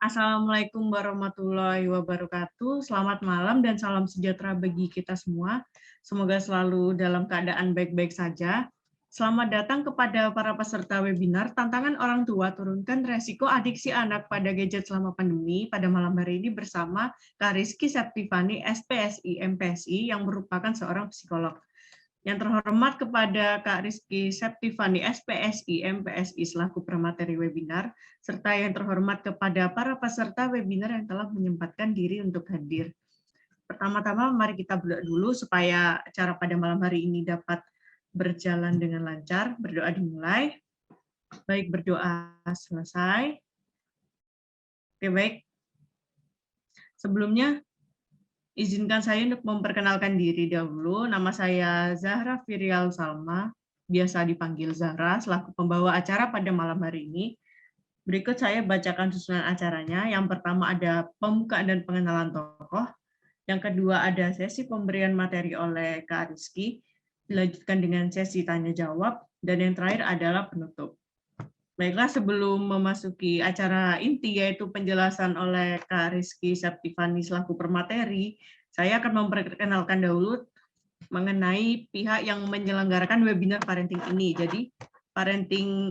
Assalamualaikum warahmatullahi wabarakatuh. Selamat malam dan salam sejahtera bagi kita semua. Semoga selalu dalam keadaan baik-baik saja. Selamat datang kepada para peserta webinar Tantangan Orang Tua Turunkan Resiko Adiksi Anak pada Gadget Selama Pandemi pada malam hari ini bersama Kak Rizky Septifani, SPSI, MPSI, yang merupakan seorang psikolog. Yang terhormat kepada Kak Rizky Septifani, SPSI, MPSI selaku pemateri webinar, serta yang terhormat kepada para peserta webinar yang telah menyempatkan diri untuk hadir. Pertama-tama mari kita berdoa dulu supaya acara pada malam hari ini dapat berjalan dengan lancar. Berdoa dimulai. Baik, berdoa selesai. Oke, baik. Sebelumnya, izinkan saya untuk memperkenalkan diri dahulu. Nama saya Zahra Firial Salma, biasa dipanggil Zahra, selaku pembawa acara pada malam hari ini. Berikut saya bacakan susunan acaranya. Yang pertama ada pembukaan dan pengenalan tokoh. Yang kedua ada sesi pemberian materi oleh Kak Rizky. Dilanjutkan dengan sesi tanya-jawab. Dan yang terakhir adalah penutup. Baiklah, sebelum memasuki acara inti, yaitu penjelasan oleh Kak Rizky Septifani selaku permateri, saya akan memperkenalkan dahulu mengenai pihak yang menyelenggarakan webinar parenting ini. Jadi,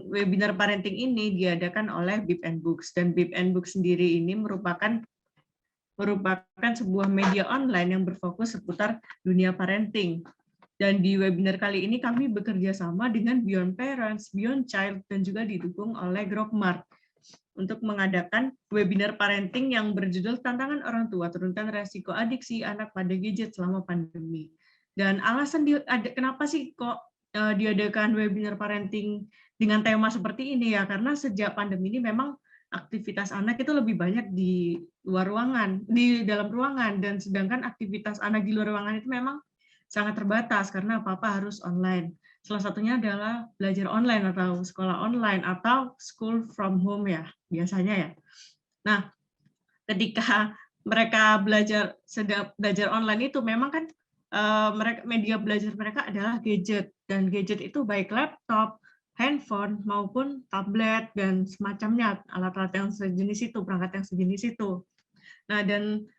webinar parenting ini diadakan oleh Bib and Books, dan Bib and Books sendiri ini merupakan sebuah media online yang berfokus seputar dunia parenting. Dan di webinar kali ini kami bekerja sama dengan Beyond Parents, Beyond Child, dan juga didukung oleh Grokmart untuk mengadakan webinar parenting yang berjudul Tantangan Orang Tua Turunkan Resiko Adiksi Anak pada Gadget Selama Pandemi. Dan alasan kenapa sih kok diadakan webinar parenting dengan tema seperti ini ya? Karena sejak pandemi ini memang aktivitas anak itu lebih banyak di luar ruangan, di dalam ruangan, dan sedangkan aktivitas anak di luar ruangan itu memang sangat terbatas karena apa-apa harus online. Salah satunya adalah belajar online atau sekolah online atau school from home ya, biasanya ya. Nah, ketika mereka sedang belajar online itu memang kan media belajar mereka adalah gadget, dan gadget itu baik laptop, handphone maupun tablet dan semacamnya, alat-alat yang sejenis itu, perangkat yang sejenis itu. Nah, dan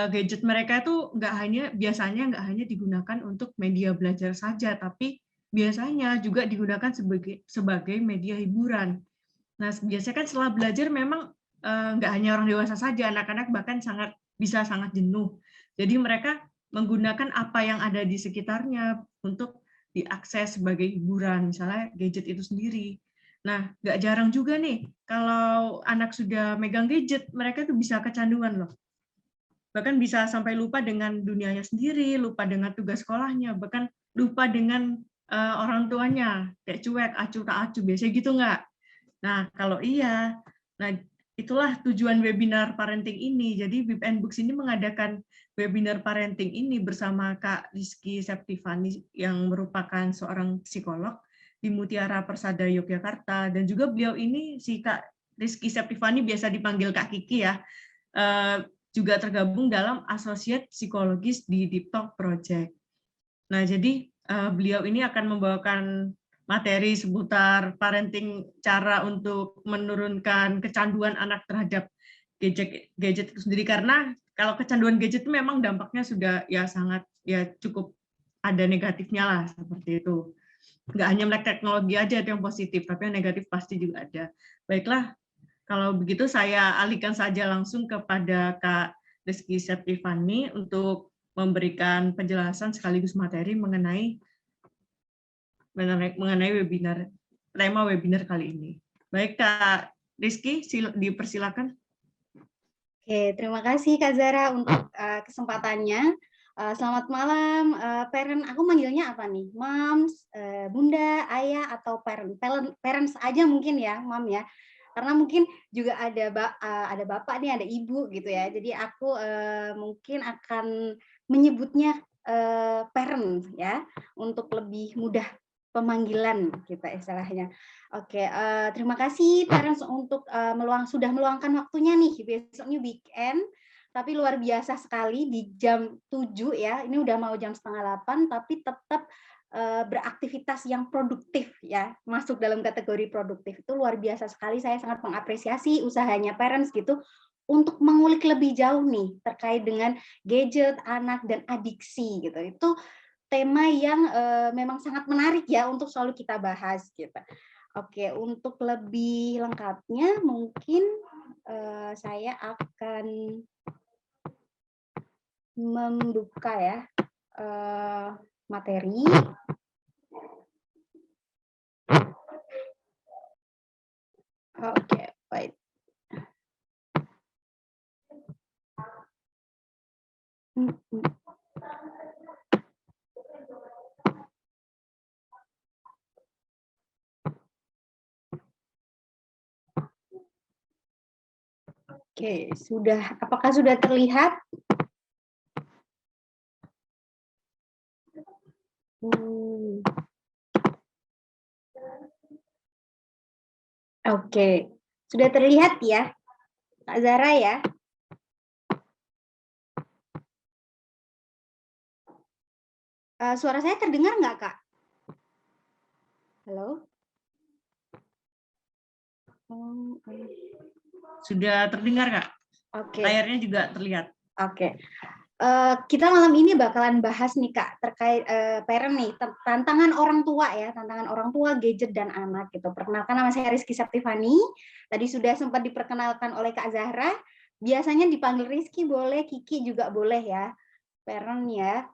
gadget mereka itu biasanya nggak hanya digunakan untuk media belajar saja, tapi biasanya juga digunakan sebagai media hiburan. Nah, biasanya kan setelah belajar memang nggak hanya orang dewasa saja, anak-anak bahkan bisa sangat jenuh. Jadi mereka menggunakan apa yang ada di sekitarnya untuk diakses sebagai hiburan, misalnya gadget itu sendiri. Nah, nggak jarang juga nih, kalau anak sudah megang gadget, mereka tuh bisa kecanduan loh. Bahkan bisa sampai lupa dengan dunianya sendiri, lupa dengan tugas sekolahnya, bahkan lupa dengan orang tuanya, kayak cuek, acuh tak acuh, biasanya gitu nggak? Nah, kalau iya, nah itulah tujuan webinar parenting ini. Jadi Bib and Books ini mengadakan webinar parenting ini bersama Kak Rizky Septifani yang merupakan seorang psikolog di Mutiara Persada Yogyakarta, dan juga beliau ini si Kak Rizky Septifani biasa dipanggil Kak Kiki ya, juga tergabung dalam Associate Psikologis di Deep Talk Project. Nah, jadi beliau ini akan membawakan materi seputar parenting, cara untuk menurunkan kecanduan anak terhadap gadget itu sendiri, karena kalau kecanduan gadget itu memang dampaknya sudah ya sangat ya cukup ada negatifnya lah, seperti itu. Nggak hanya melek teknologi aja itu yang positif, tapi yang negatif pasti juga ada. Baiklah, kalau begitu saya alihkan saja langsung kepada Kak Rizky Septifani untuk memberikan penjelasan sekaligus materi mengenai webinar, tema webinar kali ini. Baik, Kak Rizky, dipersilakan. Oke, terima kasih Kak Zara untuk kesempatannya. Selamat malam, parent. Aku manggilnya apa nih? Moms, bunda, ayah, atau parent? Parents aja mungkin ya, mom ya. Karena mungkin juga ada bapak nih, ada ibu gitu ya. Jadi aku mungkin akan menyebutnya parent ya, untuk lebih mudah pemanggilan kita istilahnya. Oke, terima kasih parents untuk sudah meluangkan waktunya nih. Besoknya weekend, tapi luar biasa sekali di jam 7 ya. Ini udah mau jam setengah 8, tapi tetap beraktivitas yang produktif ya, masuk dalam kategori produktif. Itu luar biasa sekali, saya sangat mengapresiasi usahanya parents gitu untuk mengulik lebih jauh nih terkait dengan gadget, anak dan adiksi gitu. Itu tema yang memang sangat menarik ya untuk selalu kita bahas gitu. Oke, untuk lebih lengkapnya mungkin saya akan membuka ya materi. Oke, baik. Oke, apakah sudah terlihat? Oke, sudah terlihat ya, Kak Zara ya? Suara saya terdengar nggak, Kak? Halo? Sudah terdengar, Kak. Oke. Layarnya juga terlihat. Oke. Kita malam ini bakalan bahas nih Kak terkait parent nih, tantangan orang tua ya, tantangan orang tua, gadget dan anak gitu. Perkenalkan, nama saya Rizky Septifani. Tadi sudah sempat diperkenalkan oleh Kak Zahra. Biasanya dipanggil Rizky boleh, Kiki juga boleh ya, parent ya.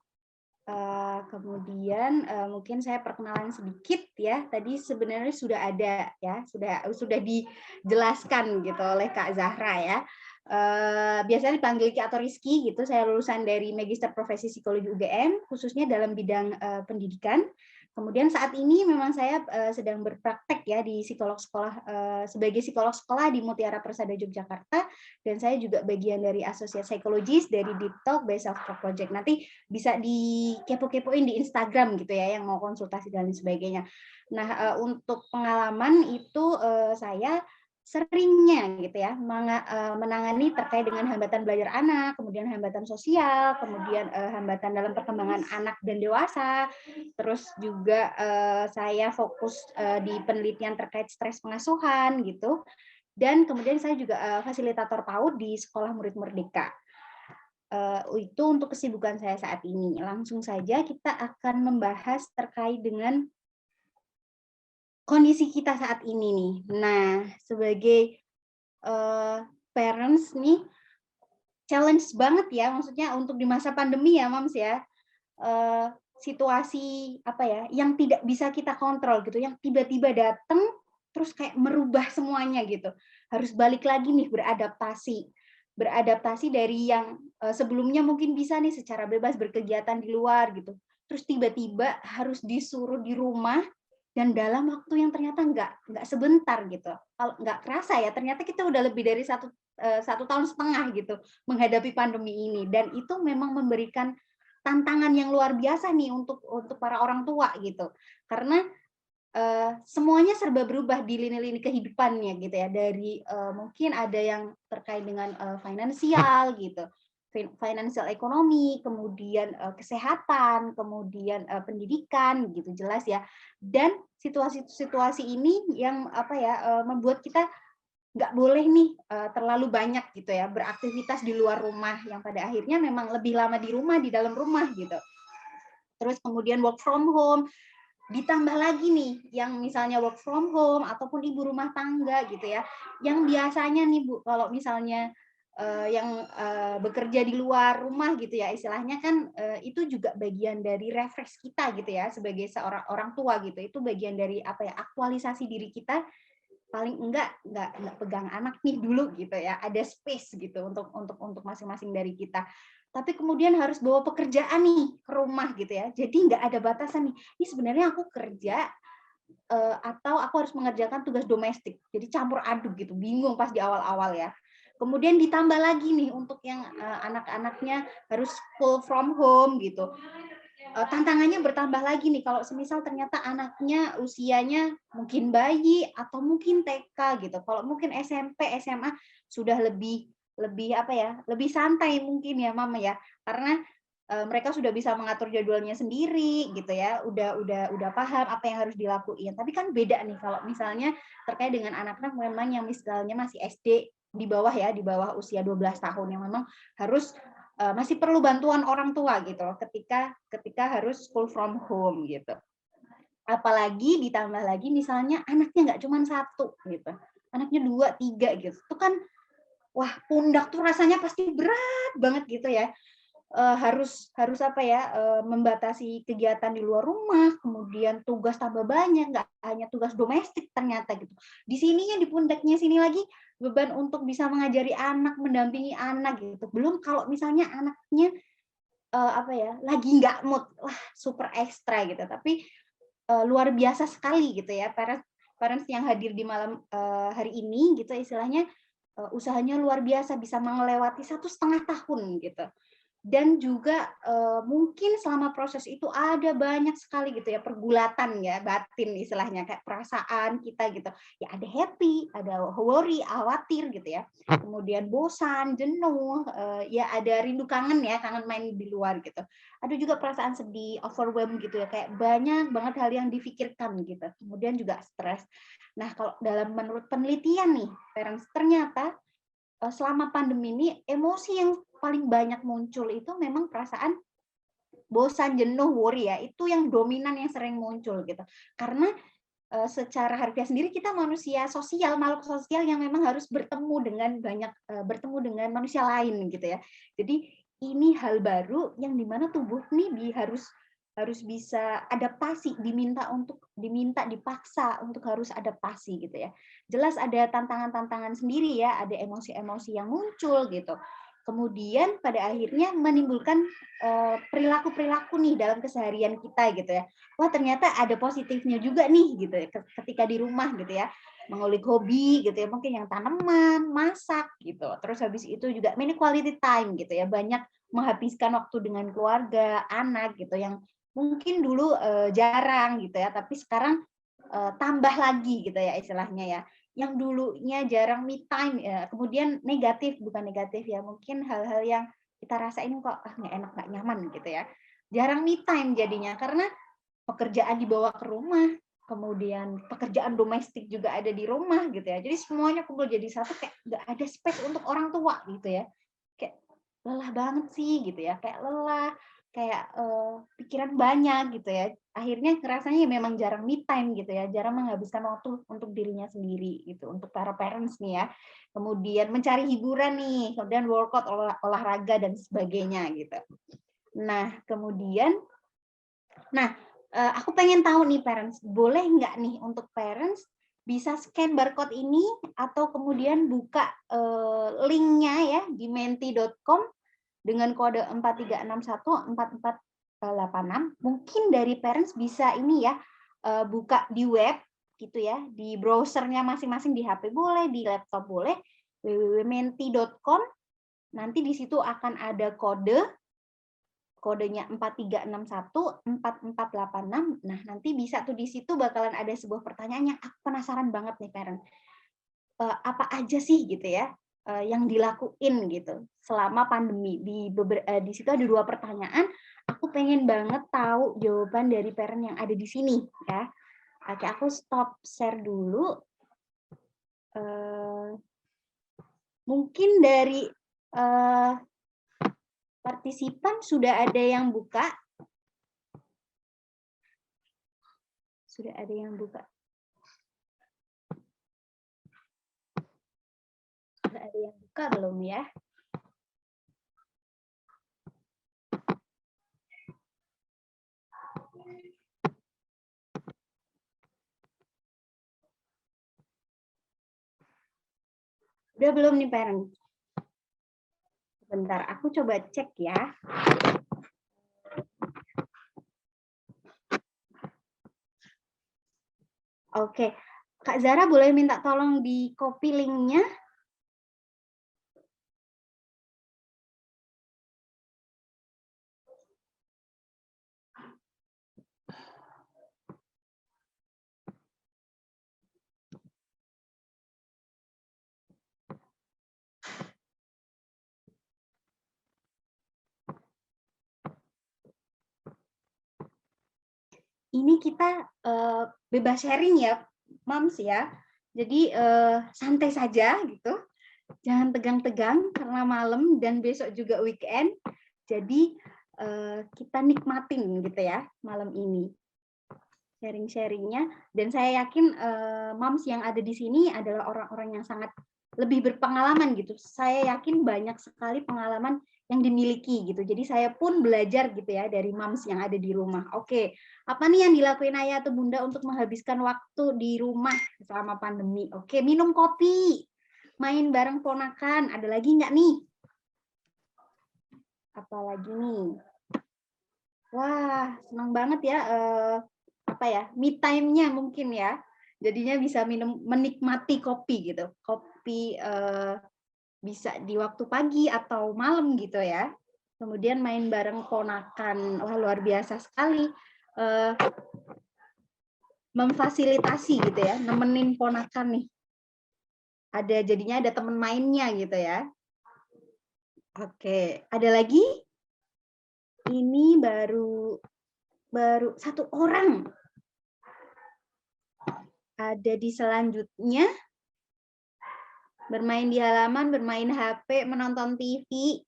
Kemudian mungkin saya perkenalan sedikit ya. Tadi sebenarnya sudah ada ya, sudah dijelaskan gitu oleh Kak Zahra ya. Biasanya dipanggil Ki atau Rizky gitu. Saya lulusan dari Magister Profesi Psikologi UGM, khususnya dalam bidang pendidikan. Kemudian saat ini memang saya sedang berpraktek ya di psikolog sekolah, sebagai psikolog sekolah di Mutiara Persada Yogyakarta, dan saya juga bagian dari Associate Psychologist dari Deep Talk by Self Talk Project. Nanti bisa dikepo-kepoin di Instagram gitu ya yang mau konsultasi dan sebagainya. Nah, untuk pengalaman itu saya seringnya gitu ya menangani terkait dengan hambatan belajar anak, kemudian hambatan sosial, kemudian hambatan dalam perkembangan anak dan dewasa. Terus juga saya fokus di penelitian terkait stres pengasuhan gitu. Dan kemudian saya juga fasilitator PAUD di Sekolah Murid Merdeka. Itu untuk kesibukan saya saat ini. Langsung saja kita akan membahas terkait dengan kondisi kita saat ini nih. Nah, sebagai parents nih, challenge banget ya, maksudnya untuk di masa pandemi ya, Mams ya. Situasi apa ya, yang tidak bisa kita kontrol gitu, yang tiba-tiba datang terus kayak merubah semuanya gitu. Harus balik lagi nih beradaptasi. Beradaptasi dari yang sebelumnya mungkin bisa nih secara bebas berkegiatan di luar gitu. Terus tiba-tiba harus disuruh di rumah dan dalam waktu yang ternyata nggak sebentar gitu. Kalau nggak kerasa ya, ternyata kita udah lebih dari satu tahun setengah gitu menghadapi pandemi ini, dan itu memang memberikan tantangan yang luar biasa nih untuk para orang tua gitu, karena semuanya serba berubah di lini-lini kehidupannya gitu ya, dari mungkin ada yang terkait dengan finansial gitu, financial ekonomi, kemudian kesehatan, kemudian pendidikan gitu, jelas ya. Dan situasi-situasi ini yang apa ya, membuat kita nggak boleh nih terlalu banyak gitu ya beraktivitas di luar rumah, yang pada akhirnya memang lebih lama di rumah, di dalam rumah gitu. Terus kemudian work from home, ditambah lagi nih yang misalnya work from home ataupun ibu rumah tangga gitu ya, yang biasanya nih Bu, kalau misalnya yang bekerja di luar rumah gitu ya, istilahnya kan itu juga bagian dari refresh kita gitu ya, sebagai seorang orang tua gitu. Itu bagian dari apa ya, aktualisasi diri kita, paling enggak pegang anak nih dulu gitu ya, ada space gitu untuk masing-masing dari kita. Tapi kemudian harus bawa pekerjaan nih ke rumah gitu ya, jadi nggak ada batasan nih, ini sebenarnya aku kerja atau aku harus mengerjakan tugas domestik, jadi campur aduk gitu, bingung pas di awal-awal ya. Kemudian ditambah lagi nih untuk yang anak-anaknya harus full from home gitu, tantangannya bertambah lagi nih kalau semisal ternyata anaknya usianya mungkin bayi atau mungkin TK gitu. Kalau mungkin SMP, SMA sudah lebih apa ya, lebih santai mungkin ya Mama ya. Karena mereka sudah bisa mengatur jadwalnya sendiri gitu ya, udah paham apa yang harus dilakuin. Tapi kan beda nih kalau misalnya terkait dengan anak-anak memang yang misalnya masih SD di bawah ya, di bawah usia 12 tahun yang memang harus masih perlu bantuan orang tua gitu loh ketika harus school from home gitu. Apalagi ditambah lagi misalnya anaknya nggak cuma satu gitu, anaknya 2, 3 gitu. Itu kan wah pundak tuh rasanya pasti berat banget gitu ya. Harus apa ya, membatasi kegiatan di luar rumah, kemudian tugas tambah banyak, nggak hanya tugas domestik ternyata gitu. Di sininya di pundaknya sini lagi beban untuk bisa mengajari anak, mendampingi anak gitu. Belum kalau misalnya anaknya apa ya, lagi nggak mood, wah super ekstra gitu. Tapi luar biasa sekali gitu ya parents yang hadir di malam hari ini gitu istilahnya usahanya luar biasa bisa melewati 1,5 tahun gitu. Dan juga mungkin selama proses itu ada banyak sekali gitu ya pergulatan ya batin istilahnya kayak perasaan kita gitu. Ya ada happy, ada worry, khawatir gitu ya. Kemudian bosan, jenuh, ya ada rindu kangen ya, kangen main di luar gitu. Ada juga perasaan sedih, overwhelmed gitu ya, kayak banyak banget hal yang difikirkan gitu. Kemudian juga stres. Nah, kalau menurut penelitian nih, parents ternyata selama pandemi ini emosi yang paling banyak muncul itu memang perasaan bosan, jenuh, worry ya, itu yang dominan yang sering muncul gitu. Karena secara harfiah sendiri kita manusia sosial, makhluk sosial yang memang harus bertemu dengan bertemu dengan manusia lain gitu ya. Jadi ini hal baru yang dimana tubuh nih harus bisa adaptasi, diminta dipaksa untuk harus adaptasi gitu ya. Jelas ada tantangan-tantangan sendiri ya, ada emosi-emosi yang muncul gitu. Kemudian pada akhirnya menimbulkan perilaku-perilaku nih dalam keseharian kita gitu ya. Wah ternyata ada positifnya juga nih gitu ya ketika di rumah gitu ya, mengulik hobi gitu ya, mungkin yang tanaman, masak gitu. Terus habis itu juga mini quality time gitu ya, banyak menghabiskan waktu dengan keluarga, anak gitu yang mungkin dulu jarang gitu ya, tapi sekarang tambah lagi gitu ya istilahnya ya. Yang dulunya jarang me time ya, kemudian bukan negatif ya, mungkin hal-hal yang kita rasain kok nggak enak, nggak nyaman gitu ya. Jarang me time jadinya karena pekerjaan dibawa ke rumah, kemudian pekerjaan domestik juga ada di rumah gitu ya. Jadi semuanya kumpul jadi satu kayak nggak ada space untuk orang tua gitu ya. Kayak lelah banget sih gitu ya, kayak lelah, kayak pikiran banyak gitu ya. Akhirnya rasanya ya memang jarang me time gitu ya, jarang menghabiskan waktu untuk dirinya sendiri gitu, untuk para parents nih ya. Kemudian mencari hiburan nih, kemudian workout, olahraga dan sebagainya gitu. Nah, aku pengen tahu nih parents, boleh nggak nih untuk parents bisa scan barcode ini atau kemudian buka linknya ya di menti.com dengan kode 43614486. Mungkin dari parents bisa ini ya buka di web gitu ya, di browsernya masing-masing di HP boleh, di laptop boleh, www.menti.com. Nanti di situ akan ada kodenya 43614486. Nah, nanti bisa tuh di situ bakalan ada sebuah pertanyaan yang aku penasaran banget nih parent. Apa aja sih gitu ya yang dilakuin gitu selama pandemi. Di situ ada 2 pertanyaan. Aku pengen banget tahu jawaban dari parent yang ada di sini ya. Oke, aku stop share dulu. Mungkin dari partisipan sudah ada yang buka? Sudah ada yang buka? Sudah ada yang buka belum ya? Udah belum nih parent? Bentar, aku coba cek ya. Oke, Kak Zara boleh minta tolong di copy linknya? ini kita bebas sharing ya, Moms ya. Jadi santai saja gitu. Jangan tegang-tegang karena malam dan besok juga weekend. Jadi kita nikmatin gitu ya malam ini sharing-sharingnya. Dan saya yakin Moms yang ada di sini adalah orang-orang yang sangat lebih berpengalaman gitu. Saya yakin banyak sekali pengalaman yang dimiliki gitu. Jadi saya pun belajar gitu ya dari Moms yang ada di rumah. Oke, apa nih yang dilakuin Ayah atau Bunda untuk menghabiskan waktu di rumah selama pandemi? Oke, minum kopi, main bareng ponakan. Ada lagi nggak nih? Apalagi nih? Wah, senang banget ya. Apa ya? Me time-nya mungkin ya. Jadinya bisa menikmati kopi gitu. Kopi bisa di waktu pagi atau malam gitu ya. Kemudian main bareng ponakan. Wah, luar biasa sekali. Memfasilitasi gitu ya, nemenin ponakan nih. Jadinya ada teman mainnya gitu ya. Oke, ada lagi? Ini baru satu orang. Ada di selanjutnya. Bermain di halaman, bermain HP, menonton TV.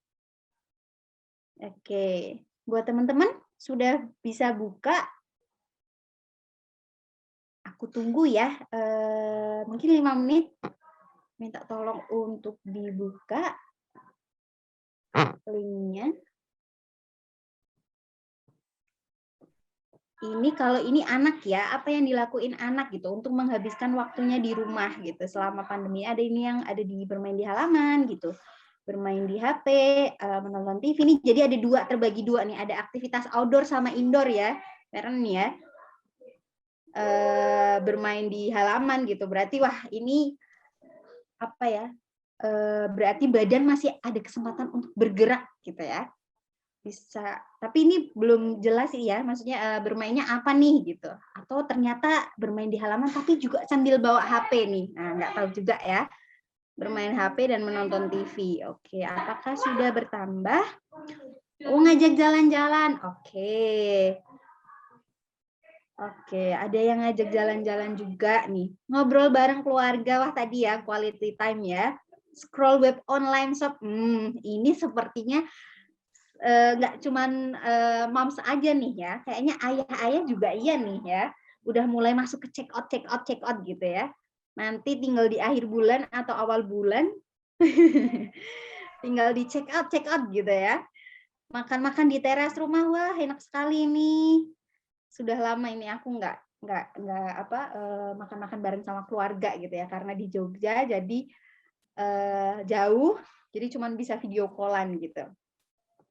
Oke, buat teman-teman sudah bisa buka. Aku tunggu ya, mungkin 5 menit. Minta tolong untuk dibuka linknya. Ini kalau ini anak ya, apa yang dilakuin anak gitu untuk menghabiskan waktunya di rumah gitu selama pandemi. Ada ini yang ada di bermain di halaman gitu, bermain di HP, menonton TV nih. Jadi ada dua, terbagi dua nih, ada aktivitas outdoor sama indoor ya, parent ya. Bermain di halaman gitu. Berarti wah ini apa ya? Berarti badan masih ada kesempatan untuk bergerak gitu ya. Bisa, tapi ini belum jelas sih ya, maksudnya bermainnya apa nih gitu, atau ternyata bermain di halaman tapi juga sambil bawa HP nih, nah nggak tahu juga ya, bermain HP dan menonton TV. Oke, apakah sudah bertambah? Oh, ngajak jalan-jalan. Oke, ada yang ngajak jalan-jalan juga nih, ngobrol bareng keluarga. Wah tadi ya quality time ya, scroll web online shop. Ini sepertinya nggak cuman moms aja nih ya, kayaknya ayah-ayah juga iya nih ya, udah mulai masuk ke check out gitu ya. Nanti tinggal di akhir bulan atau awal bulan, tinggal di check out gitu ya. Makan-makan di teras rumah, wah enak sekali nih. Sudah lama ini aku nggak makan-makan bareng sama keluarga gitu ya, karena di Jogja jadi jauh, jadi cuman bisa video call-an gitu.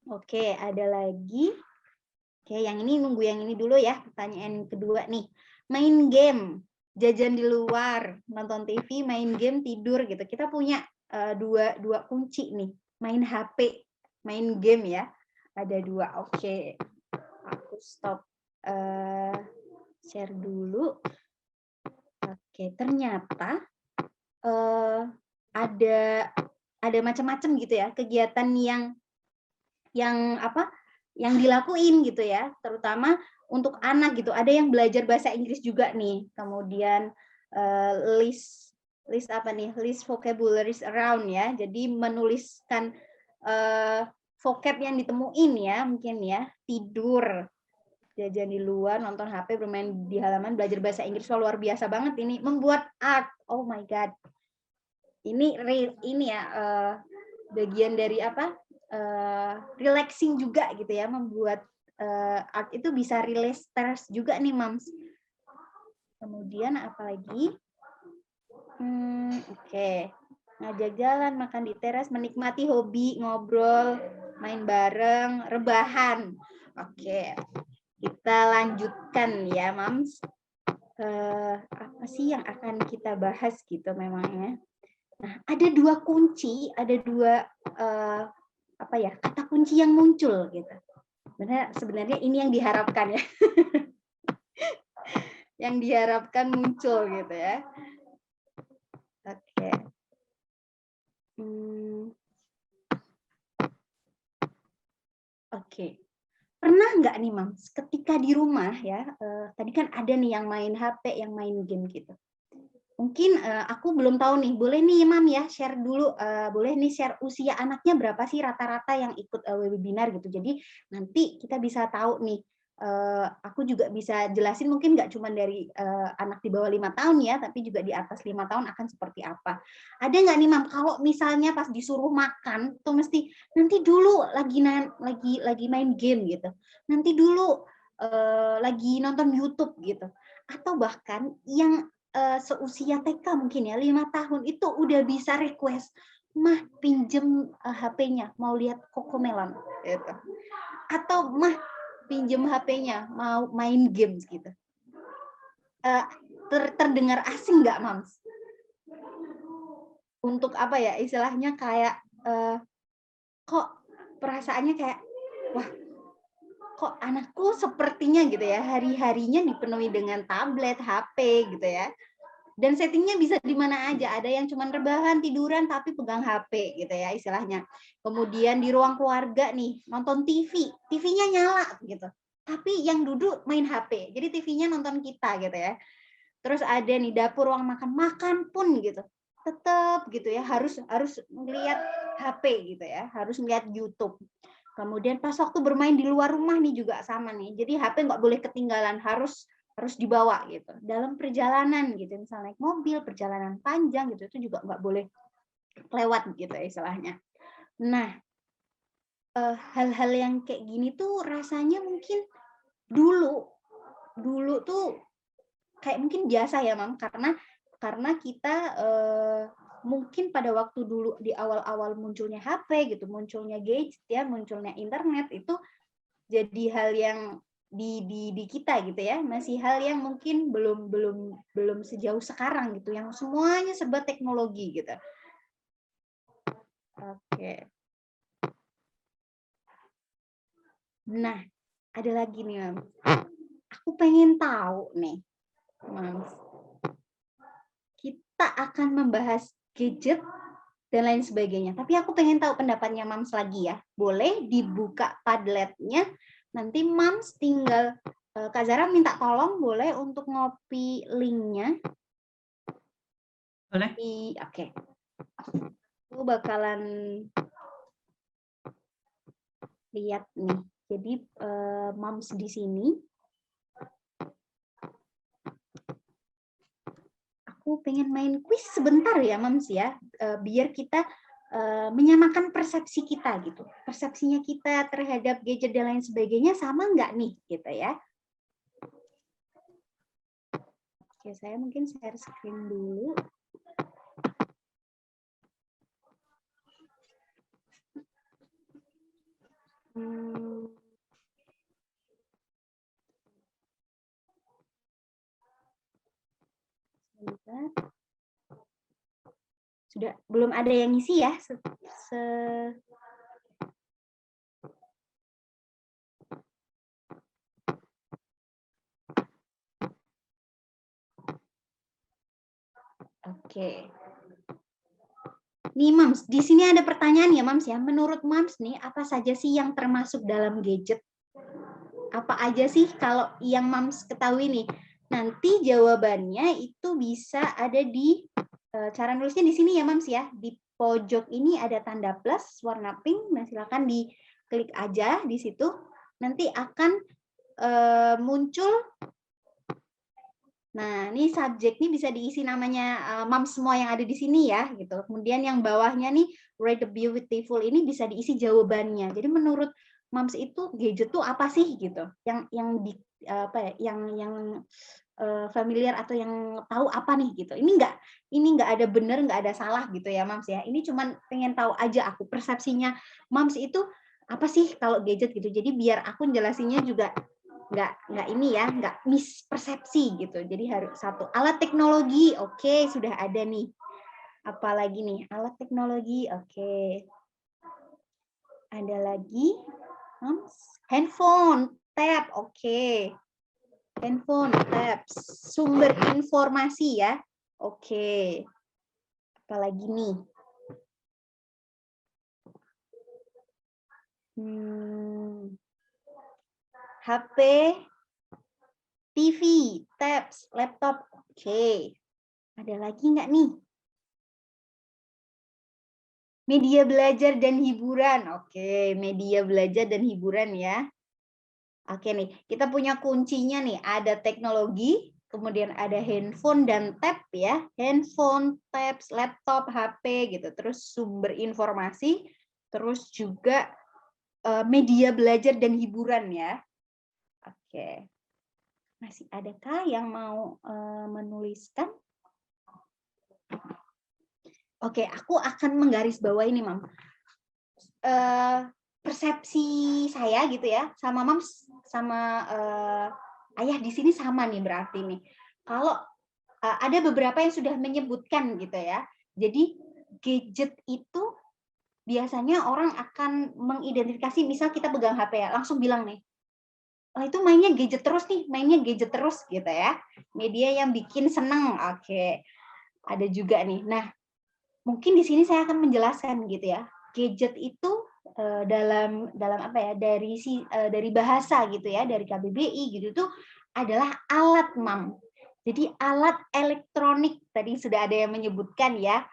Oke, ada lagi. Oke, yang ini nunggu yang ini dulu ya. Pertanyaan kedua nih. Main game, jajan di luar, nonton TV, main game, tidur gitu. Kita punya dua kunci nih. Main HP, main game ya. Ada dua. Oke, aku stop share dulu. Oke, ternyata ada macam-macam gitu ya kegiatan yang dilakuin gitu ya, terutama untuk anak gitu. Ada yang belajar bahasa Inggris juga nih, kemudian list vocabularies around ya, jadi menuliskan vocab yang ditemuin ya, mungkin ya, tidur, jajan di luar, nonton HP, bermain di halaman, belajar bahasa Inggris. Luar biasa banget ini, membuat art. Oh my god, ini ya bagian dari relaxing juga gitu ya, membuat art itu bisa release stress juga nih Moms. Kemudian apalagi? Oke. Ngajak jalan, makan di teras, menikmati hobi, ngobrol, main bareng, rebahan. Oke. Kita lanjutkan ya Moms. Apa sih yang akan kita bahas gitu memangnya? Nah, ada dua kunci, ada dua kata kunci yang muncul gitu. Sebenarnya ini yang diharapkan ya. Yang diharapkan muncul gitu ya. Oke. Oke. pernah nggak nih Mams, ketika di rumah ya, tadi kan ada nih yang main HP, yang main game gitu. Mungkin aku belum tahu nih, boleh nih Mam ya share dulu, boleh nih share usia anaknya berapa sih rata-rata yang ikut webinar gitu. Jadi nanti kita bisa tahu nih, aku juga bisa jelasin mungkin nggak cuma dari anak di bawah 5 tahun ya, tapi juga di atas 5 tahun akan seperti apa. Ada nggak nih Mam, kalau misalnya pas disuruh makan tuh mesti nanti dulu lagi main game gitu, nanti dulu lagi nonton YouTube gitu, atau bahkan yang seusia TK mungkin ya, 5 tahun itu udah bisa request, "Mah pinjem HP-nya, mau lihat Cocomelon," gitu. Atau, "Mah pinjem HP-nya, mau main games," gitu. Terdengar asing nggak, Mams? Untuk apa ya, istilahnya kayak, kok perasaannya kayak, wah kok anakku sepertinya gitu ya, hari-harinya dipenuhi dengan tablet, HP gitu ya. Dan settingnya bisa di mana aja, ada yang cuma rebahan, tiduran, tapi pegang HP gitu ya istilahnya. Kemudian di ruang keluarga nih, nonton TV, TV-nya nyala gitu. Tapi yang duduk main HP, jadi TV-nya nonton kita gitu ya. Terus ada nih dapur, ruang makan, makan pun gitu. Tetap gitu ya, harus harus ngelihat HP gitu ya, harus ngelihat YouTube. Kemudian pas waktu bermain di luar rumah nih juga sama nih. Jadi HP nggak boleh ketinggalan, harus harus dibawa gitu. Dalam perjalanan gitu, misal naik mobil, perjalanan panjang gitu, itu juga nggak boleh lewat gitu ya istilahnya. Nah, hal-hal yang kayak gini tuh rasanya mungkin dulu dulu tuh kayak mungkin biasa ya, Mam, karena kita mungkin pada waktu dulu di awal-awal munculnya HP gitu, munculnya gadget ya, munculnya internet itu jadi hal yang di kita gitu ya, masih hal yang mungkin belum sejauh sekarang gitu, yang semuanya serba teknologi gitu. Oke. Nah, ada lagi nih, Mam. Aku pengen tahu nih, Mams. Kita akan membahas gadget dan lain sebagainya. Tapi aku pengen tahu pendapatnya Mams lagi ya. Boleh dibuka Padletnya. Nanti Mams tinggal Kak Zara minta tolong boleh untuk ngopi linknya. Boleh. Oke. Aku bakalan lihat nih. Jadi Mams di sini. Aku pengen main kuis sebentar ya Mams ya. Biar kita menyamakan persepsi kita gitu. Persepsinya kita terhadap gadget dan lain sebagainya sama nggak nih gitu ya. Oke, saya mungkin share screen dulu. Sudah belum ada yang ngisi ya. Oke. Nih Mams, di sini ada pertanyaan ya Mams ya. Menurut Mams nih, apa saja sih yang termasuk dalam gadget? Apa aja sih kalau yang Mams ketahui nih? Nanti jawabannya itu bisa ada di cara nulisnya di sini ya Mams ya. Di pojok ini ada tanda plus warna pink. Nah, silakan diklik aja di situ. Nanti akan muncul. Nah, ini subjek ini bisa diisi namanya Mams semua yang ada di sini ya, gitu. Kemudian yang bawahnya nih Rate the Beautiful ini bisa diisi jawabannya. Jadi menurut Mams itu gadget tuh apa sih gitu? Yang di apa ya? Yang familiar atau yang tahu apa nih gitu. Ini nggak ada benar, nggak ada salah gitu ya Mams ya. Ini cuman pengen tahu aja aku persepsinya Mams itu apa sih kalau gadget gitu. Jadi biar aku jelasinnya juga nggak ini ya, nggak mispersepsi gitu. Jadi harus satu alat teknologi, oke, sudah ada nih. Apalagi nih alat teknologi, oke. Ada lagi handphone, tab, oke. Handphone, tab, sumber informasi ya, oke. Apalagi nih. HP, TV, tabs, laptop. Oke. Ada lagi nggak nih? Media belajar dan hiburan. Oke, media belajar dan hiburan ya. Oke nih, kita punya kuncinya nih. Ada teknologi, kemudian ada handphone dan tab ya. Handphone, tabs, laptop, HP gitu. Terus sumber informasi, terus juga media belajar dan hiburan ya. Oke. Masih adakah yang mau menuliskan? Oke, aku akan menggarisbawahi ini, Mam. Persepsi saya gitu ya, sama Mams, sama Ayah di sini sama nih berarti nih. Kalau ada beberapa yang sudah menyebutkan gitu ya. Jadi gadget itu biasanya orang akan mengidentifikasi, misal kita pegang HP ya, langsung bilang nih, oh itu mainnya gadget terus nih, mainnya gadget terus gitu ya. Media yang bikin seneng, oke. Ada juga nih. Nah, mungkin di sini saya akan menjelaskan gitu ya. Gadget itu dalam apa ya, dari bahasa gitu ya, dari KBBI gitu tuh adalah alat, Mam. Jadi alat elektronik, tadi sudah ada yang menyebutkan ya,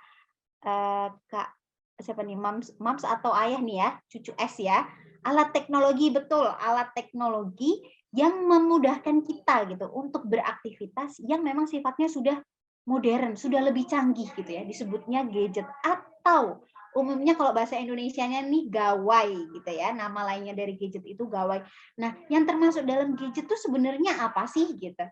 Kak siapa nih, Mams atau Ayah nih ya, cucu S ya. Alat teknologi, betul, alat teknologi yang memudahkan kita gitu untuk beraktivitas yang memang sifatnya sudah modern, sudah lebih canggih gitu ya, disebutnya gadget, atau umumnya kalau bahasa Indonesianya nih gawai gitu ya, nama lainnya dari gadget itu gawai. Nah, yang termasuk dalam gadget itu sebenarnya apa sih gitu?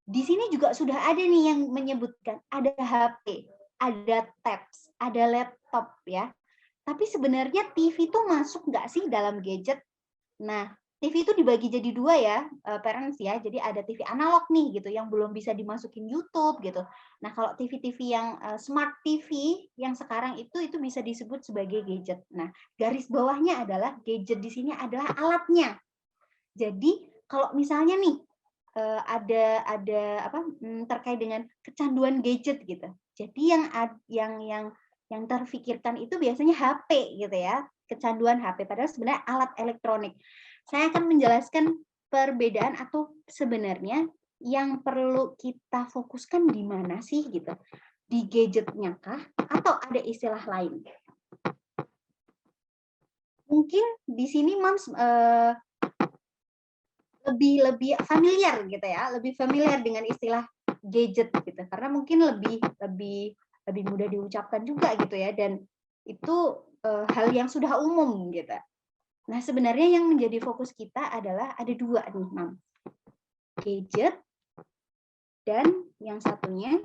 Di sini juga sudah ada nih yang menyebutkan ada HP, ada tabs, ada laptop ya. Tapi sebenarnya TV itu masuk nggak sih dalam gadget? Nah, TV itu dibagi jadi dua ya, parents ya. Jadi ada TV analog nih gitu yang belum bisa dimasukin YouTube gitu. Nah, kalau TV-TV yang smart TV yang sekarang itu bisa disebut sebagai gadget. Nah, garis bawahnya adalah gadget di sini adalah alatnya. Jadi kalau misalnya nih ada apa terkait dengan kecanduan gadget gitu. Jadi yang terfikirkan itu biasanya HP gitu ya, kecanduan HP padahal sebenarnya alat elektronik. Saya akan menjelaskan perbedaan atau sebenarnya yang perlu kita fokuskan di mana sih gitu. Di gadgetnya kah atau ada istilah lain? Mungkin di sini Mams lebih familiar gitu ya, lebih familiar dengan istilah gadget gitu karena mungkin lebih mudah diucapkan juga gitu ya, dan itu hal yang sudah umum gitu. Nah, sebenarnya yang menjadi fokus kita adalah ada dua nih, Mam. Gadget dan yang satunya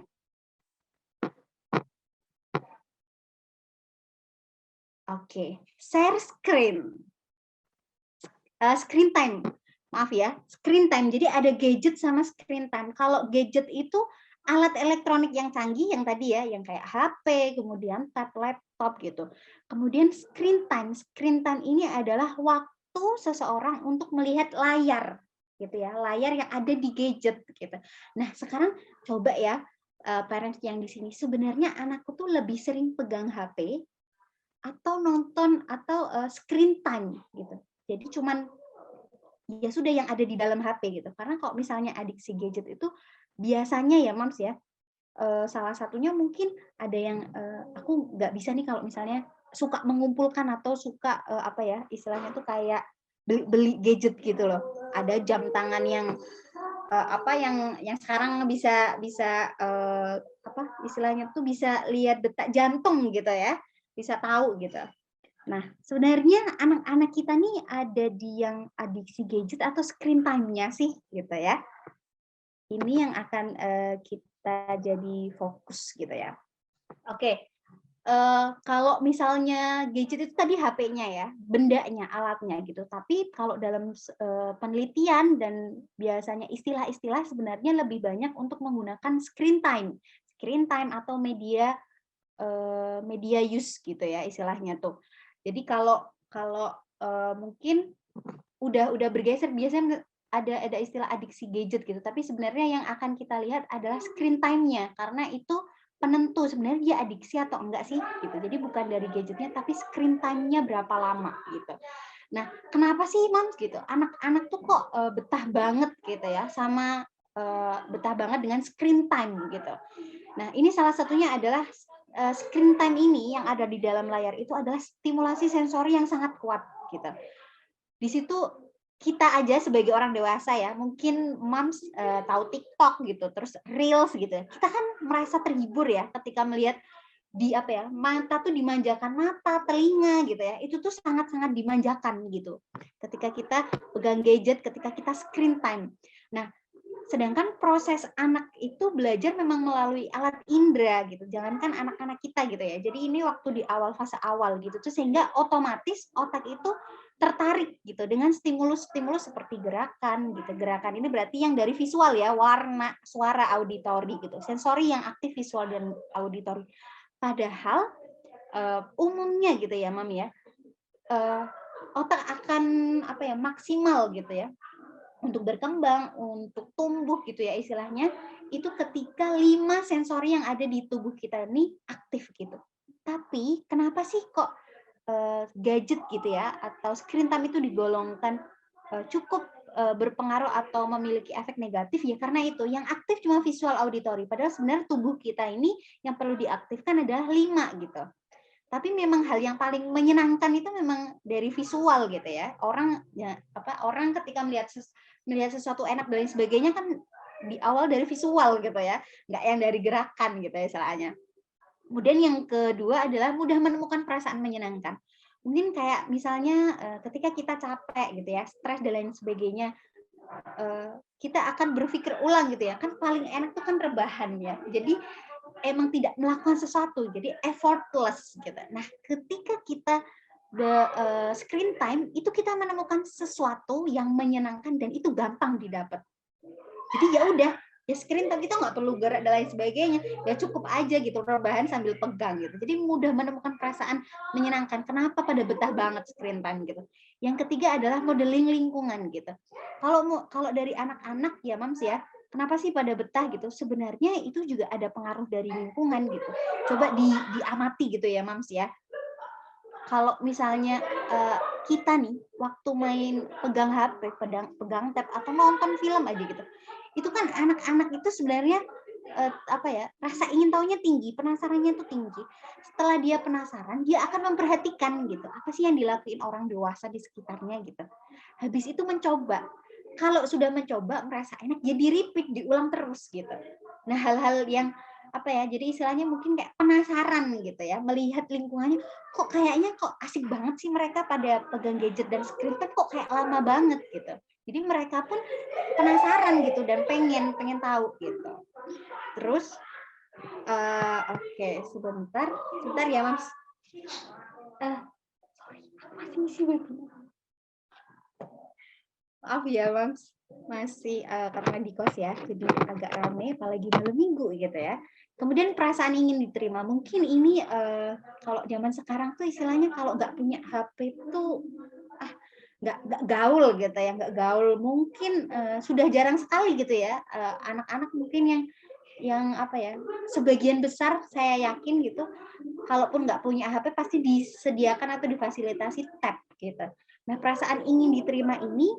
share screen. Screen time. Maaf ya, screen time. Jadi ada gadget sama screen time. Kalau gadget itu alat elektronik yang canggih yang tadi ya, yang kayak HP, kemudian tab, laptop gitu. Kemudian screen time. Screen time ini adalah waktu seseorang untuk melihat layar gitu ya, layar yang ada di gadget gitu. Nah, sekarang coba ya parents yang di sini, sebenarnya anakku tuh lebih sering pegang HP atau nonton atau screen time gitu. Jadi cuman ya sudah yang ada di dalam HP gitu. Karena kalau misalnya adiksi gadget itu biasanya ya Mams ya, salah satunya mungkin ada yang aku nggak bisa nih kalau misalnya suka mengumpulkan atau suka apa ya istilahnya tuh kayak beli gadget gitu loh. Ada jam tangan yang apa yang sekarang bisa apa istilahnya tuh bisa lihat detak jantung gitu ya, bisa tahu gitu. Nah, sebenarnya anak-anak kita nih ada di yang adiksi gadget atau screen time-nya sih, gitu ya. Ini yang akan kita jadi fokus gitu ya. Oke, kalau misalnya gadget itu tadi HP-nya ya, bendanya, alatnya gitu. Tapi kalau dalam penelitian dan biasanya istilah-istilah sebenarnya lebih banyak untuk menggunakan screen time atau media use gitu ya istilahnya tuh. Jadi kalau mungkin udah bergeser biasanya ada istilah adiksi gadget gitu, tapi sebenarnya yang akan kita lihat adalah screen time-nya karena itu penentu sebenarnya dia adiksi atau enggak sih gitu. Jadi bukan dari gadgetnya tapi screen time-nya berapa lama gitu. Nah, kenapa sih Mams gitu? Anak-anak tuh kok betah banget gitu ya sama betah banget dengan screen time gitu. Nah, ini salah satunya adalah screen time ini yang ada di dalam layar itu adalah stimulasi sensori yang sangat kuat gitu. Di situ kita aja sebagai orang dewasa ya, mungkin Mams tahu TikTok gitu, terus Reels gitu. Kita kan merasa terhibur ya ketika melihat di apa ya, mata tuh dimanjakan, mata, telinga gitu ya. Itu tuh sangat-sangat dimanjakan gitu. Ketika kita pegang gadget, ketika kita screen time. Nah, sedangkan proses anak itu belajar memang melalui alat indera gitu. Jangankan anak-anak kita gitu ya. Jadi ini waktu di awal fase awal gitu. Tuh sehingga otomatis otak itu tertarik gitu dengan stimulus-stimulus seperti gerakan gitu. Gerakan ini berarti yang dari visual ya, warna, suara, auditori gitu. Sensori yang aktif visual dan auditori. Padahal umumnya gitu ya, Mam ya. Otak akan apa ya, maksimal gitu ya untuk berkembang, untuk tumbuh gitu ya istilahnya, itu ketika 5 sensori yang ada di tubuh kita ini aktif gitu. Tapi kenapa sih kok gadget gitu ya atau screen time itu digolongkan cukup berpengaruh atau memiliki efek negatif ya karena itu yang aktif cuma visual auditori padahal sebenarnya tubuh kita ini yang perlu diaktifkan adalah 5 gitu. Tapi memang hal yang paling menyenangkan itu memang dari visual gitu ya. Orang ya orang ketika melihat sesuatu enak dan lain sebagainya kan di awal dari visual gitu ya, nggak yang dari gerakan gitu ya istilahnya. Kemudian yang kedua adalah mudah menemukan perasaan menyenangkan. Mungkin kayak misalnya ketika kita capek gitu ya, stres dan lain sebagainya, kita akan berpikir ulang gitu ya. Kan paling enak tuh kan rebahan ya. Jadi emang tidak melakukan sesuatu, jadi effortless gitu. Nah, ketika kita screen time itu kita menemukan sesuatu yang menyenangkan dan itu gampang didapat. Jadi ya udah, ya screen time kita nggak perlu gerak dan lain sebagainya, ya cukup aja gitu rebahan sambil pegang gitu. Jadi mudah menemukan perasaan menyenangkan. Kenapa pada betah banget screen time gitu. Yang ketiga adalah modeling lingkungan gitu. Kalau dari anak-anak ya Mams ya, kenapa sih pada betah gitu? Sebenarnya itu juga ada pengaruh dari lingkungan gitu. Coba diamati gitu ya Mams ya. Kalau misalnya kita nih waktu main pegang HP, pegang tab atau nonton film aja gitu. Itu kan anak-anak itu sebenarnya apa ya, rasa ingin tahunya tinggi, penasarannya tuh tinggi. Setelah dia penasaran, dia akan memperhatikan gitu. Apa sih yang dilakuin orang dewasa di sekitarnya gitu. Habis itu mencoba. Kalau sudah mencoba merasa enak, jadi repeat, diulang terus gitu. Nah, hal-hal yang apa ya, jadi istilahnya mungkin kayak penasaran gitu ya, melihat lingkungannya, kok kayaknya kok asik banget sih mereka pada pegang gadget dan screen time kok kayak lama banget gitu. Jadi mereka pun penasaran gitu dan pengen tahu gitu. Terus oke, sebentar ya Mas. Sorry, masih isi webinar. Maaf ya Mas, masih karena di kos ya, jadi agak rame, apalagi malam minggu gitu ya. Kemudian perasaan ingin diterima, mungkin ini kalau zaman sekarang tuh istilahnya kalau nggak punya HP tuh nggak gaul gitu ya, nggak gaul. Mungkin sudah jarang sekali gitu ya anak-anak mungkin yang apa ya, sebagian besar saya yakin gitu, kalaupun nggak punya HP pasti disediakan atau difasilitasi tab gitu. Nah perasaan ingin diterima ini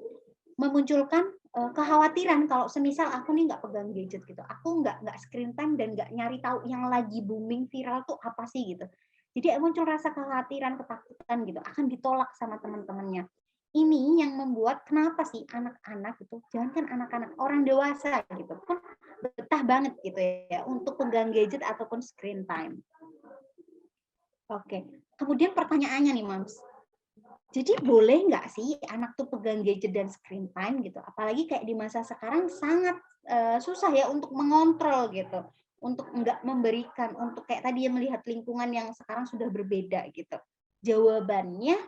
memunculkan kekhawatiran kalau semisal aku nih nggak pegang gadget gitu, aku nggak screen time dan nggak nyari tahu yang lagi booming viral tuh apa sih gitu. Jadi muncul rasa kekhawatiran, ketakutan gitu, akan ditolak sama teman-temannya. Ini yang membuat kenapa sih anak-anak itu, jangankan anak-anak, orang dewasa gitu pun betah banget gitu ya untuk pegang gadget ataupun screen time. Oke, kemudian pertanyaannya nih Mams, jadi boleh nggak sih anak tuh pegang gadget dan screen time gitu? Apalagi kayak di masa sekarang sangat susah ya untuk mengontrol gitu, untuk nggak memberikan, untuk kayak tadi ya melihat lingkungan yang sekarang sudah berbeda gitu. Jawabannya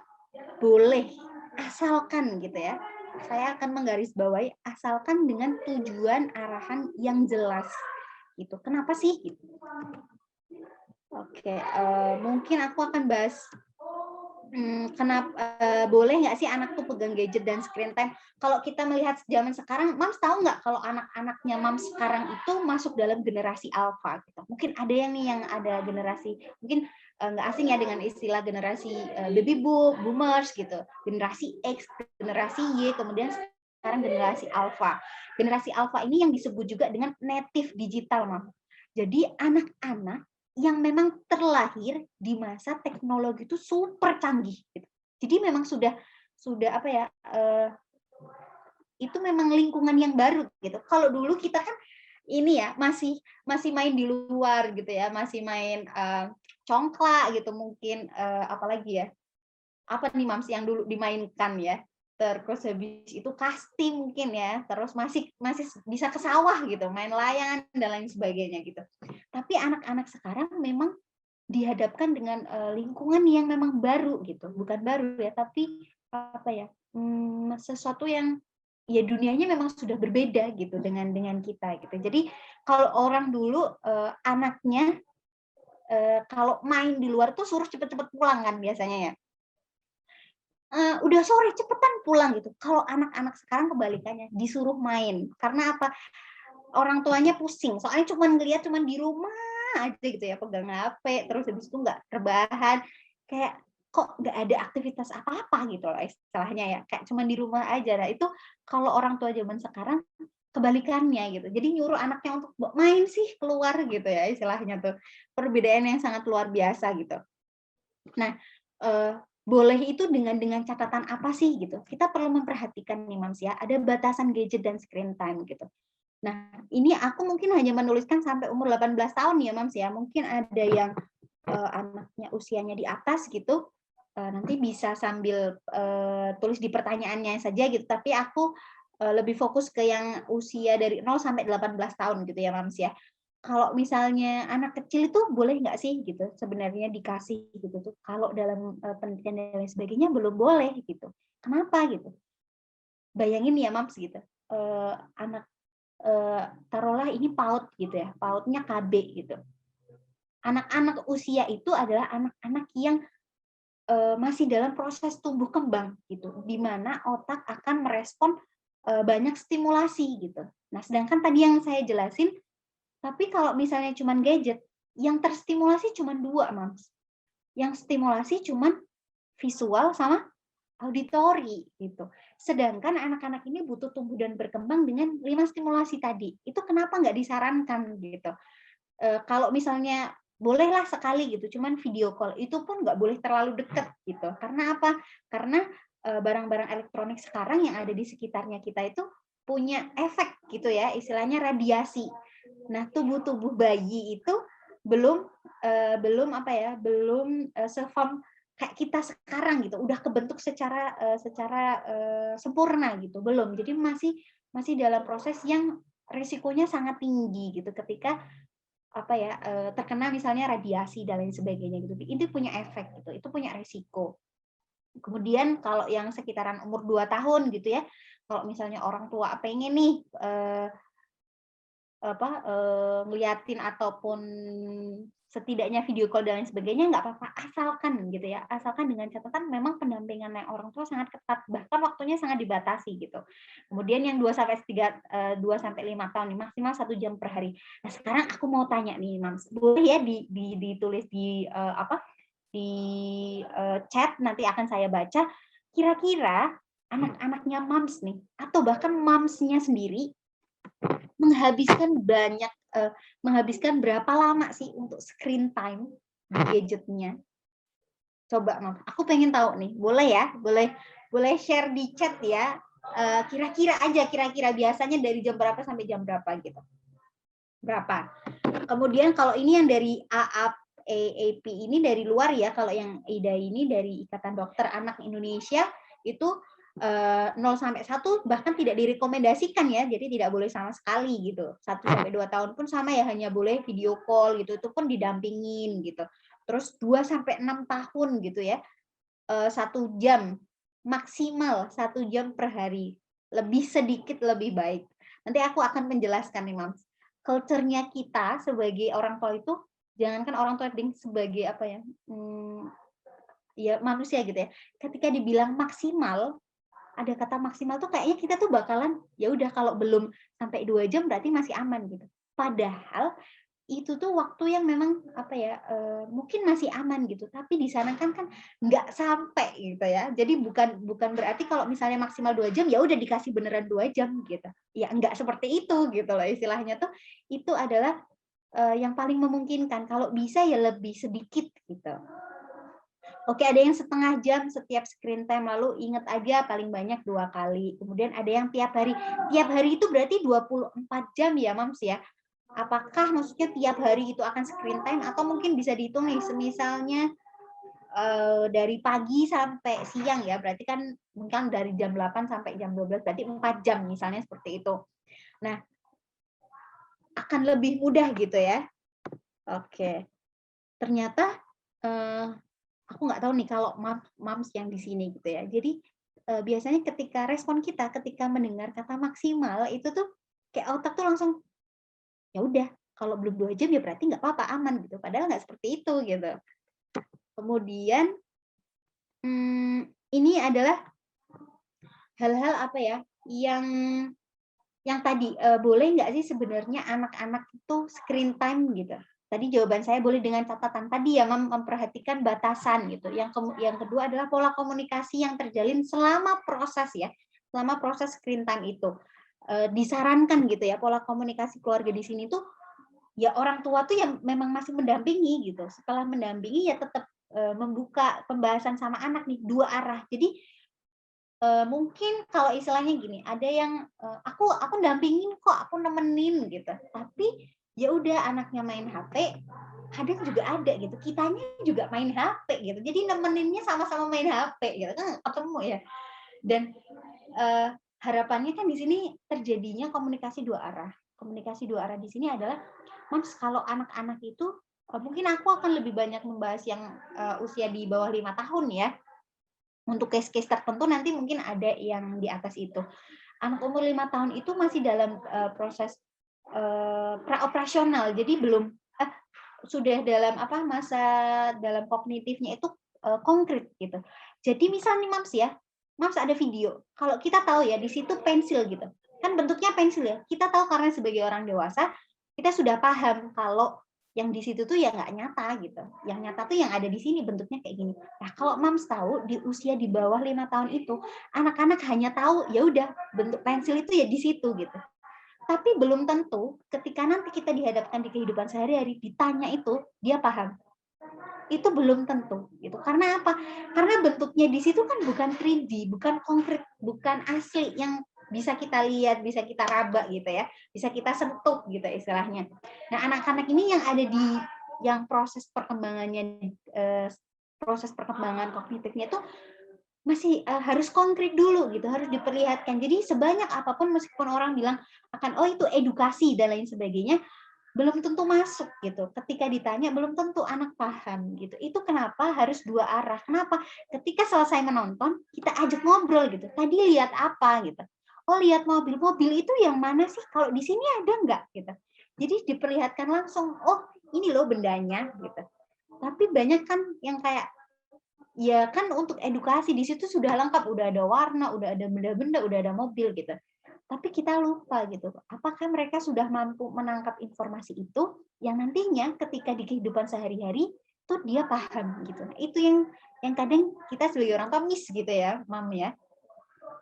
boleh, asalkan gitu ya. Saya akan menggarisbawahi asalkan dengan tujuan arahan yang jelas gitu. Kenapa sih? Gitu. Oke, mungkin aku akan bahas kenapa boleh nggak sih anak tuh pegang gadget dan screen time? Kalau kita melihat zaman sekarang, Mams tahu nggak kalau anak-anaknya Mams sekarang itu masuk dalam generasi alpha gitu. Mungkin ada yang nih yang ada generasi mungkin nggak asing ya dengan istilah generasi baby boomers gitu, generasi X, generasi Y, kemudian sekarang generasi alpha. Generasi alpha ini yang disebut juga dengan native digital, Mam. Jadi anak-anak yang memang terlahir di masa teknologi itu super canggih gitu. Jadi memang sudah apa ya, itu memang lingkungan yang baru gitu. Kalau dulu kita kan ini ya masih main di luar gitu ya, masih main congklak gitu mungkin, apalagi ya, apa nih Mams yang dulu dimainkan ya, terus habis itu kasti mungkin ya, terus masih bisa ke sawah gitu, main layangan dan lain sebagainya gitu. Tapi anak-anak sekarang memang dihadapkan dengan lingkungan yang memang baru gitu, bukan baru ya, tapi apa ya, sesuatu yang ya dunianya memang sudah berbeda gitu dengan kita gitu. Jadi kalau orang dulu anaknya kalau main di luar tuh suruh cepet-cepet pulang kan biasanya ya. Udah sore cepetan pulang gitu. Kalau anak-anak sekarang kebalikannya, disuruh main. Karena apa? Orang tuanya pusing. Soalnya cuman ngeliat cuman di rumah aja gitu ya, pegang HP, terus habis itu nggak rebahan. Kayak kok nggak ada aktivitas apa-apa gitu loh istilahnya ya. Kayak cuman di rumah aja. Nah, itu kalau orang tua zaman sekarang kebalikannya gitu. Jadi nyuruh anaknya untuk main sih keluar gitu ya istilahnya tuh. Perbedaan yang sangat luar biasa gitu. Nah, boleh itu dengan catatan apa sih gitu. Kita perlu memperhatikan nih Mams ya, ada batasan gadget dan screen time gitu. Nah, ini aku mungkin hanya menuliskan sampai umur 18 tahun ya Mams ya. Mungkin ada yang anaknya usianya di atas gitu, nanti bisa sambil tulis di pertanyaannya saja gitu. Tapi aku lebih fokus ke yang usia dari 0 sampai 18 tahun gitu ya Mams ya. Kalau misalnya anak kecil itu boleh nggak sih gitu sebenarnya dikasih gitu tuh, kalau dalam pendidikan dan lain sebagainya belum boleh gitu. Kenapa gitu? Bayangin ya Mams gitu, anak taruhlah ini PAUD gitu ya, PAUD-nya KB gitu. Anak-anak usia itu adalah anak-anak yang masih dalam proses tumbuh kembang gitu, di mana otak akan merespon banyak stimulasi gitu. Nah, sedangkan tadi yang saya jelasin, tapi kalau misalnya cuman gadget, yang terstimulasi cuman 2, Mams. Yang stimulasi cuman visual sama auditori gitu. Sedangkan anak-anak ini butuh tumbuh dan berkembang dengan 5 stimulasi tadi. Itu kenapa nggak disarankan gitu. Kalau misalnya bolehlah sekali gitu, cuman video call itu pun nggak boleh terlalu dekat gitu. Karena apa? Karena barang-barang elektronik sekarang yang ada di sekitarnya kita itu punya efek gitu ya, istilahnya radiasi. Nah, tubuh bayi itu belum apa ya, belum se-form kayak kita sekarang gitu, udah kebentuk secara sempurna gitu, belum. Jadi masih dalam proses yang risikonya sangat tinggi gitu ketika apa ya, terkena misalnya radiasi dan lain sebagainya gitu. Itu punya efek gitu, itu punya risiko. Kemudian kalau yang sekitaran umur 2 tahun gitu ya, kalau misalnya orang tua pengen nih ngeliatin ataupun setidaknya video call dan lain sebagainya, nggak apa-apa, asalkan gitu ya, asalkan dengan catatan memang pendampingan orang tua sangat ketat, bahkan waktunya sangat dibatasi gitu. Kemudian yang 2 sampai 5 tahun nih, maksimal 1 jam per hari. Nah, sekarang aku mau tanya nih, Mams, boleh ya ditulis di chat, nanti akan saya baca, kira-kira anak-anaknya Mams nih, atau bahkan Mams-nya sendiri menghabiskan berapa lama sih untuk screen time gadgetnya? Coba, Mam. Aku pengen tahu nih. Boleh ya? Boleh share di chat ya. Kira-kira biasanya dari jam berapa sampai jam berapa gitu. Berapa? Kemudian kalau ini yang dari AAP ini dari luar ya, kalau yang IDA ini dari Ikatan Dokter Anak Indonesia itu 0 sampai 1 bahkan tidak direkomendasikan ya, jadi tidak boleh sama sekali gitu. 1 sampai 2 tahun pun sama ya, hanya boleh video call gitu, itu pun didampingin gitu. Terus 2 sampai 6 tahun gitu ya, 1 jam, maksimal 1 jam per hari. Lebih sedikit lebih baik. Nanti aku akan menjelaskan nih, Mams. Culture-nya kita sebagai orang tua itu, jangankan orang tua, sebagai apa ya, ya manusia gitu ya, ketika dibilang maksimal, ada kata maksimal tuh kayaknya kita tuh bakalan, ya udah kalau belum sampai 2 jam berarti masih aman gitu. Padahal itu tuh waktu yang memang apa ya, mungkin masih aman gitu, tapi di sana kan nggak sampai gitu ya. Jadi bukan bukan berarti kalau misalnya maksimal 2 jam, ya udah dikasih beneran 2 jam gitu. Ya nggak seperti itu gitu loh, istilahnya tuh itu adalah, yang paling memungkinkan, kalau bisa ya lebih sedikit gitu. Oke, ada yang setengah jam setiap screen time, lalu ingat aja paling banyak 2 kali. Kemudian ada yang tiap hari. Tiap hari itu berarti 24 jam ya, Mams, ya? Apakah maksudnya tiap hari itu akan screen time atau mungkin bisa dihitung nih, semisalnya, dari pagi sampai siang ya, berarti kan mungkin dari jam 8 sampai jam 12, berarti 4 jam misalnya seperti itu. Nah, akan lebih mudah gitu ya. Oke. Ternyata, aku nggak tahu nih kalau moms yang di sini gitu ya. Jadi, biasanya ketika respon kita ketika mendengar kata maksimal itu tuh kayak otak tuh langsung, ya udah kalau belum 2 jam ya berarti nggak apa-apa, aman gitu. Padahal nggak seperti itu gitu. Kemudian, ini adalah hal-hal apa ya, yang tadi, boleh nggak sih sebenarnya anak-anak itu screen time gitu? Tadi jawaban saya boleh dengan catatan tadi ya, memperhatikan batasan gitu. Yang kedua adalah pola komunikasi yang terjalin selama proses ya, selama proses screen time itu. Disarankan gitu ya, pola komunikasi keluarga di sini tuh, ya orang tua tuh yang memang masih mendampingi gitu. Setelah mendampingi ya tetap, membuka pembahasan sama anak nih, 2 arah. Jadi, mungkin kalau istilahnya gini, ada yang, aku dampingin kok, aku nemenin gitu, tapi ya udah anaknya main HP, kadang juga ada gitu, kitanya juga main HP gitu, jadi nemeninnya sama-sama main HP gitu kan ketemu ya. Dan, harapannya kan di sini terjadinya komunikasi 2 arah. Komunikasi 2 arah di sini adalah, Mams, kalau anak-anak itu, mungkin aku akan lebih banyak membahas yang, usia di bawah 5 tahun ya. Untuk case-case tertentu nanti mungkin ada yang di atas itu. Anak umur 5 tahun itu masih dalam, proses, praoperasional, jadi belum sudah dalam masa dalam kognitifnya itu, konkret gitu. Jadi misal nih Mams ya, Mams ada video, kalau kita tahu ya di situ pensil gitu, kan bentuknya pensil ya, kita tahu karena sebagai orang dewasa, kita sudah paham kalau yang di situ tuh ya nggak nyata gitu, yang nyata tuh yang ada di sini bentuknya kayak gini. Nah kalau Mams tahu di usia di bawah 5 tahun itu, anak-anak hanya tahu ya udah bentuk pensil itu ya di situ gitu. Tapi belum tentu ketika nanti kita dihadapkan di kehidupan sehari-hari, ditanya itu, dia paham. Itu belum tentu gitu. Karena apa? Karena bentuknya di situ kan bukan 3D, bukan konkret, bukan asli yang bisa kita lihat, bisa kita raba gitu ya, bisa kita sentuh gitu istilahnya. Nah, anak-anak ini yang ada di yang proses perkembangannya, proses perkembangan kognitifnya itu masih, harus konkret dulu gitu, harus diperlihatkan. Jadi sebanyak apapun meskipun orang bilang akan, "Oh itu edukasi," dan lain sebagainya, belum tentu masuk gitu. Ketika ditanya belum tentu anak paham gitu. Itu kenapa harus 2 arah. Kenapa? Ketika selesai menonton, kita ajak ngobrol gitu. "Tadi lihat apa?" gitu. "Oh lihat mobil." "Mobil itu yang mana sih? Kalau di sini ada nggak?" gitu. Jadi diperlihatkan langsung, "Oh ini loh bendanya." gitu. Tapi banyak kan yang kayak, ya kan untuk edukasi di situ sudah lengkap, udah ada warna, udah ada benda-benda, udah ada mobil gitu. Tapi kita lupa gitu, apakah mereka sudah mampu menangkap informasi itu yang nantinya ketika di kehidupan sehari-hari tuh dia paham gitu. Nah, itu yang kadang kita sebagai orang tua miss gitu ya, Mam ya.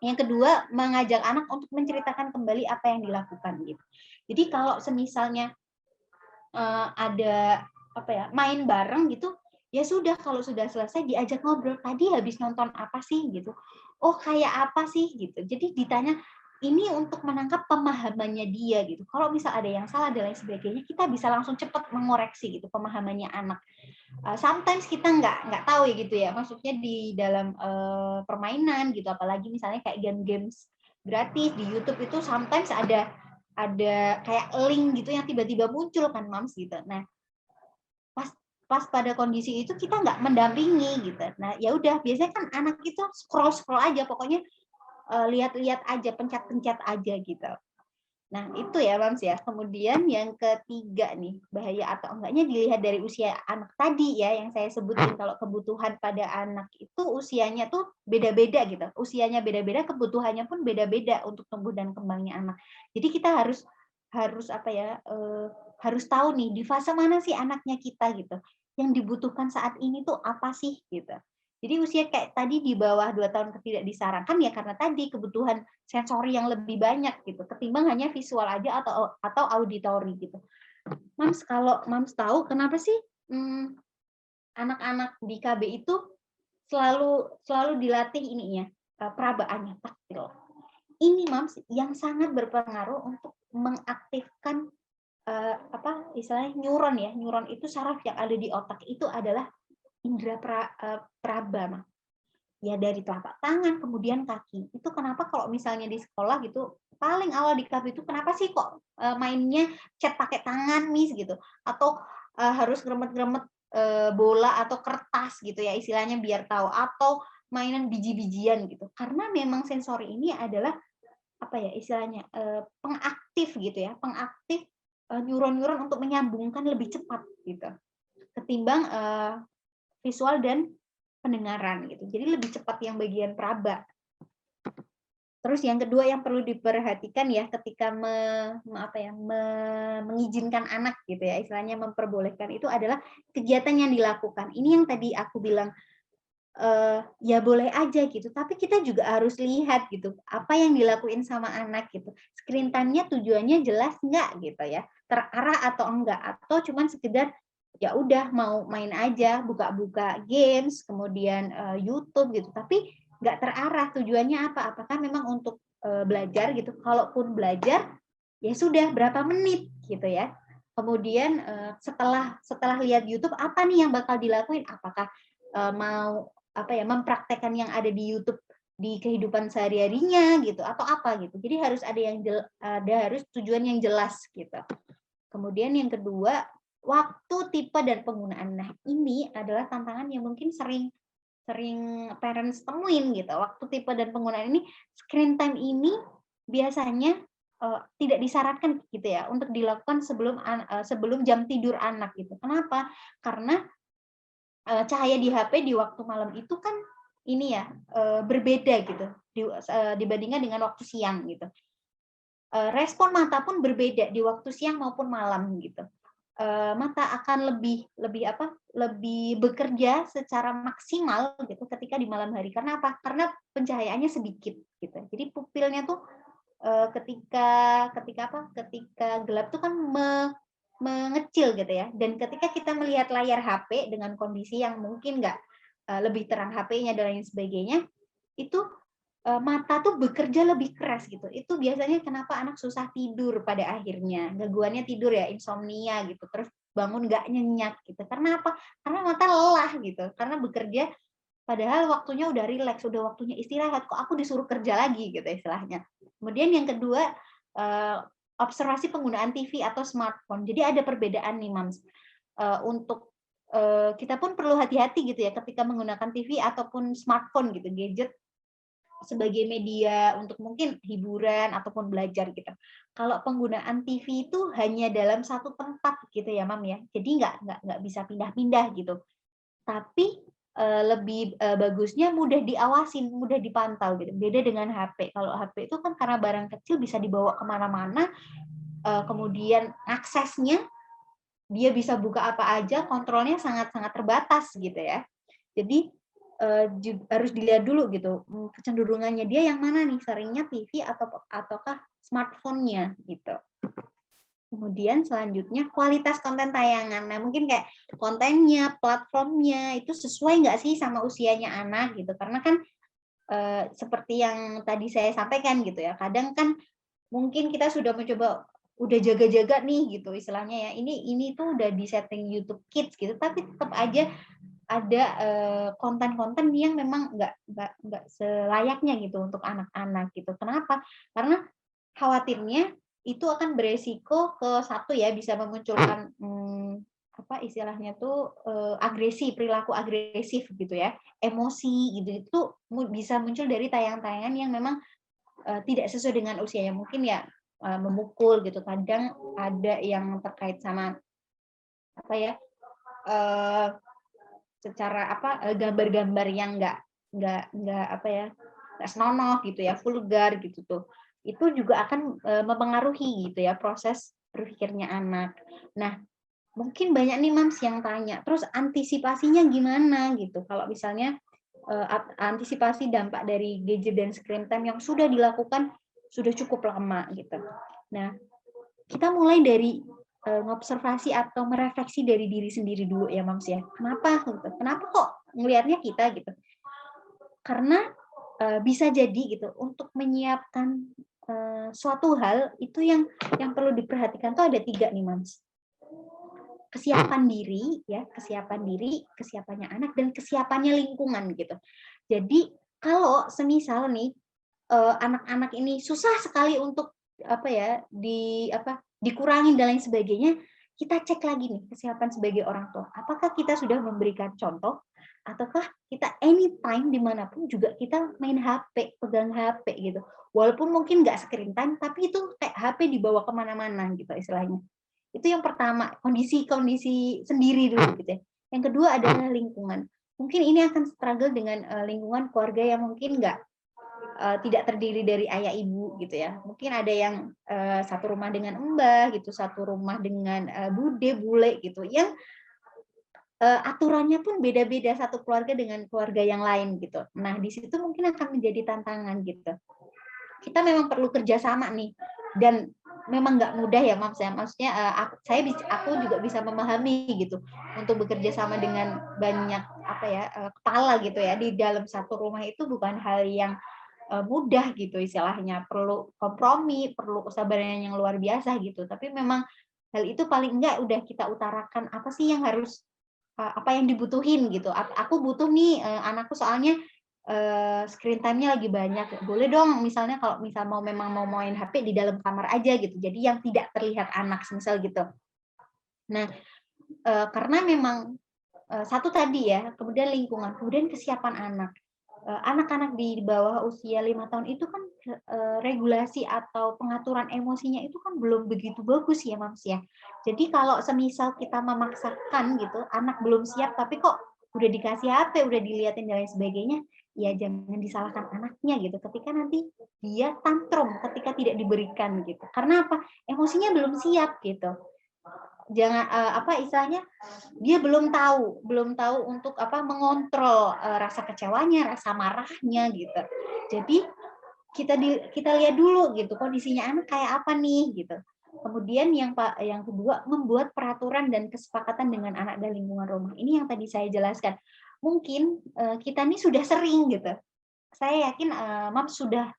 Yang kedua, mengajak anak untuk menceritakan kembali apa yang dilakukan gitu. Jadi kalau semisalnya ada main bareng gitu, ya sudah kalau sudah selesai diajak ngobrol, "Tadi habis nonton apa sih?" gitu. "Oh kayak apa sih?" gitu. Jadi ditanya, ini untuk menangkap pemahamannya dia gitu. Kalau misal ada yang salah dan lain sebagainya, kita bisa langsung cepat mengoreksi gitu pemahamannya anak. Sometimes kita nggak tahu ya gitu ya, maksudnya di dalam, permainan gitu, apalagi misalnya kayak game-games gratis di YouTube itu sometimes ada kayak link gitu yang tiba-tiba muncul kan Mams gitu. Nah, pas pas pada kondisi itu kita nggak mendampingi gitu. Nah, ya udah biasanya kan anak itu scroll-scroll aja pokoknya, lihat-lihat aja, pencet-pencet aja gitu. Nah, itu ya Mams ya. Kemudian yang ketiga nih, bahaya atau enggaknya dilihat dari usia anak tadi ya, yang saya sebutin kalau kebutuhan pada anak itu usianya tuh beda-beda gitu. Usianya beda-beda, kebutuhannya pun beda-beda untuk tumbuh dan kembangnya anak. Jadi kita harus harus tahu nih di fase mana sih anaknya kita gitu. Yang dibutuhkan saat ini tuh apa sih gitu. Jadi usia kayak tadi di bawah 2 tahun tidak disarankan ya karena tadi kebutuhan sensori yang lebih banyak gitu ketimbang hanya visual aja atau auditori gitu. Mams, kalau Mams tahu kenapa sih anak-anak di KB itu selalu dilatih ininya perabaannya taktil. Ini Mams yang sangat berpengaruh untuk mengaktifkan istilahnya neuron itu saraf yang ada di otak itu adalah indera peraba, Mas. Ya dari telapak tangan kemudian kaki. Itu kenapa kalau misalnya di sekolah gitu paling awal di KB itu kenapa sih kok mainnya cat pakai tangan Miss gitu atau harus gremet-gremet bola atau kertas gitu ya istilahnya biar tahu atau mainan biji-bijian gitu. Karena memang sensori ini adalah apa ya istilahnya pengaktif gitu ya, pengaktif neuron-neuron untuk menyambungkan lebih cepat gitu ketimbang visual dan pendengaran gitu. Jadi lebih cepat yang bagian peraba. Terus yang kedua yang perlu diperhatikan ya ketika mengizinkan anak gitu ya, istilahnya memperbolehkan itu adalah kegiatan yang dilakukan. Ini yang tadi aku bilang ya boleh aja gitu, tapi kita juga harus lihat gitu apa yang dilakuin sama anak gitu. Screen time-nya tujuannya jelas nggak gitu ya, terarah atau enggak, atau cuman sekedar ya udah mau main aja, buka-buka games, kemudian YouTube gitu, tapi nggak terarah. Tujuannya apa? Apakah memang untuk belajar gitu? Kalaupun belajar, ya sudah berapa menit gitu ya. Kemudian setelah lihat YouTube apa nih yang bakal dilakuin? Apakah mau mempraktekkan yang ada di YouTube di kehidupan sehari-harinya gitu atau apa gitu. Jadi harus ada harus tujuan yang jelas gitu. Kemudian yang kedua, waktu, tipe dan penggunaan. Nah, ini adalah tantangan yang mungkin sering parents temuin gitu. Waktu, tipe dan penggunaan ini screen time ini biasanya tidak disarankan gitu ya untuk dilakukan sebelum jam tidur anak gitu. Kenapa? Karena cahaya di HP di waktu malam itu kan ini ya berbeda gitu dibandingkan dengan waktu siang gitu. Respon mata pun berbeda di waktu siang maupun malam gitu. Mata akan lebih bekerja secara maksimal gitu ketika di malam hari. Karena apa? Karena pencahayaannya sedikit gitu. Jadi pupilnya tuh ketika gelap tuh kan mengecil gitu ya. Dan ketika kita melihat layar HP dengan kondisi yang mungkin nggak lebih terang HP-nya dan lain sebagainya, itu mata tuh bekerja lebih keras gitu. Itu biasanya kenapa anak susah tidur pada akhirnya. Gangguannya tidur ya, insomnia gitu. Terus bangun nggak nyenyak gitu. Karena apa? Karena mata lelah gitu. Karena bekerja padahal waktunya udah rileks, udah waktunya istirahat. Kok aku disuruh kerja lagi gitu istilahnya. Kemudian yang kedua, observasi penggunaan TV atau smartphone. Jadi ada perbedaan nih, Mams. Untuk kita pun perlu hati-hati gitu ya ketika menggunakan TV ataupun smartphone gitu, gadget sebagai media untuk mungkin hiburan ataupun belajar gitu. Kalau penggunaan TV itu hanya dalam satu tempat gitu ya, Mam ya. Jadi nggak bisa pindah-pindah gitu. Tapi lebih bagusnya mudah diawasin, mudah dipantau gitu. Beda dengan HP. Kalau HP itu kan karena barang kecil bisa dibawa kemana-mana, kemudian aksesnya dia bisa buka apa aja, kontrolnya sangat-sangat terbatas gitu ya. Jadi harus dilihat dulu gitu kecenderungannya dia yang mana nih, seringnya TV ataukah smartphone-nya gitu. Kemudian selanjutnya kualitas konten tayangan. Nah mungkin kayak kontennya, platformnya itu sesuai nggak sih sama usianya anak gitu. Karena kan seperti yang tadi saya sampaikan gitu ya. Kadang kan mungkin kita sudah mencoba udah jaga-jaga nih gitu istilahnya ya. Ini tuh udah di setting YouTube Kids gitu, tapi tetap aja ada konten-konten yang memang nggak selayaknya gitu untuk anak-anak gitu. Kenapa? Karena khawatirnya itu akan beresiko ke satu ya bisa memunculkan apa istilahnya tuh perilaku agresif gitu ya, emosi gitu itu bisa muncul dari tayangan-tayangan yang memang tidak sesuai dengan usianya, mungkin ya memukul gitu. Kadang ada yang terkait sama apa ya secara gambar-gambar yang nggak apa ya nggak senonoh gitu ya, vulgar gitu tuh, itu juga akan mempengaruhi gitu ya proses berpikirnya anak. Nah, mungkin banyak nih Mams yang tanya, terus antisipasinya gimana gitu? Kalau misalnya antisipasi dampak dari gadget dan screen time yang sudah dilakukan sudah cukup lama gitu. Nah, kita mulai dari ngobservasi atau merefleksi dari diri sendiri dulu ya Mams ya. Kenapa gitu? Kenapa kok ngelihatnya kita gitu? Karena bisa jadi gitu untuk menyiapkan suatu hal itu yang perlu diperhatikan tuh ada 3 nih Mams. Kesiapan diri ya, kesiapannya anak dan kesiapannya lingkungan gitu. Jadi kalau semisal nih anak-anak ini susah sekali untuk dikurangin dan lain sebagainya, kita cek lagi nih kesiapan sebagai orang tua. Apakah kita sudah memberikan contoh ataukah kita anytime dimanapun juga kita main HP, pegang HP gitu. Walaupun mungkin nggak screen time, tapi itu kayak HP dibawa kemana-mana gitu istilahnya. Itu yang pertama, kondisi sendiri dulu gitu ya. Yang kedua adalah lingkungan. Mungkin ini akan struggle dengan lingkungan keluarga yang mungkin tidak terdiri dari ayah ibu gitu ya. Mungkin ada yang satu rumah dengan mbah gitu, satu rumah dengan bude, bule gitu. Yang aturannya pun beda-beda satu keluarga dengan keluarga yang lain gitu. Nah, di situ mungkin akan menjadi tantangan gitu. Kita memang perlu kerjasama nih, dan memang nggak mudah ya Mams ya. Maksudnya aku juga bisa memahami gitu untuk bekerja sama dengan banyak kepala gitu ya di dalam satu rumah itu bukan hal yang mudah gitu istilahnya, perlu kompromi, perlu kesabaran yang luar biasa gitu. Tapi memang hal itu paling enggak udah kita utarakan apa sih yang harus apa yang dibutuhin gitu. Aku butuh nih anakku soalnya screen time-nya lagi banyak. Boleh dong misalnya kalau memang mau main HP di dalam kamar aja gitu. Jadi yang tidak terlihat anak misal gitu. Nah, karena memang satu tadi ya, kemudian lingkungan, kemudian kesiapan anak. Anak-anak di bawah usia 5 tahun itu kan regulasi atau pengaturan emosinya itu kan belum begitu bagus ya Mams ya. Jadi kalau semisal kita memaksakan gitu, anak belum siap tapi kok udah dikasih HP, udah dilihatin dan lain sebagainya, ya jangan disalahkan anaknya gitu. Ketika nanti dia tantrum ketika tidak diberikan gitu. Karena apa? Emosinya belum siap gitu. Jangan istilahnya dia belum tahu untuk mengontrol rasa kecewanya, rasa marahnya gitu. Jadi kita lihat dulu gitu kondisinya anak kayak apa nih gitu. Kemudian yang kedua, membuat peraturan dan kesepakatan dengan anak dan lingkungan rumah. Ini yang tadi saya jelaskan. Mungkin kita nih sudah sering gitu. Saya yakin Mams sudah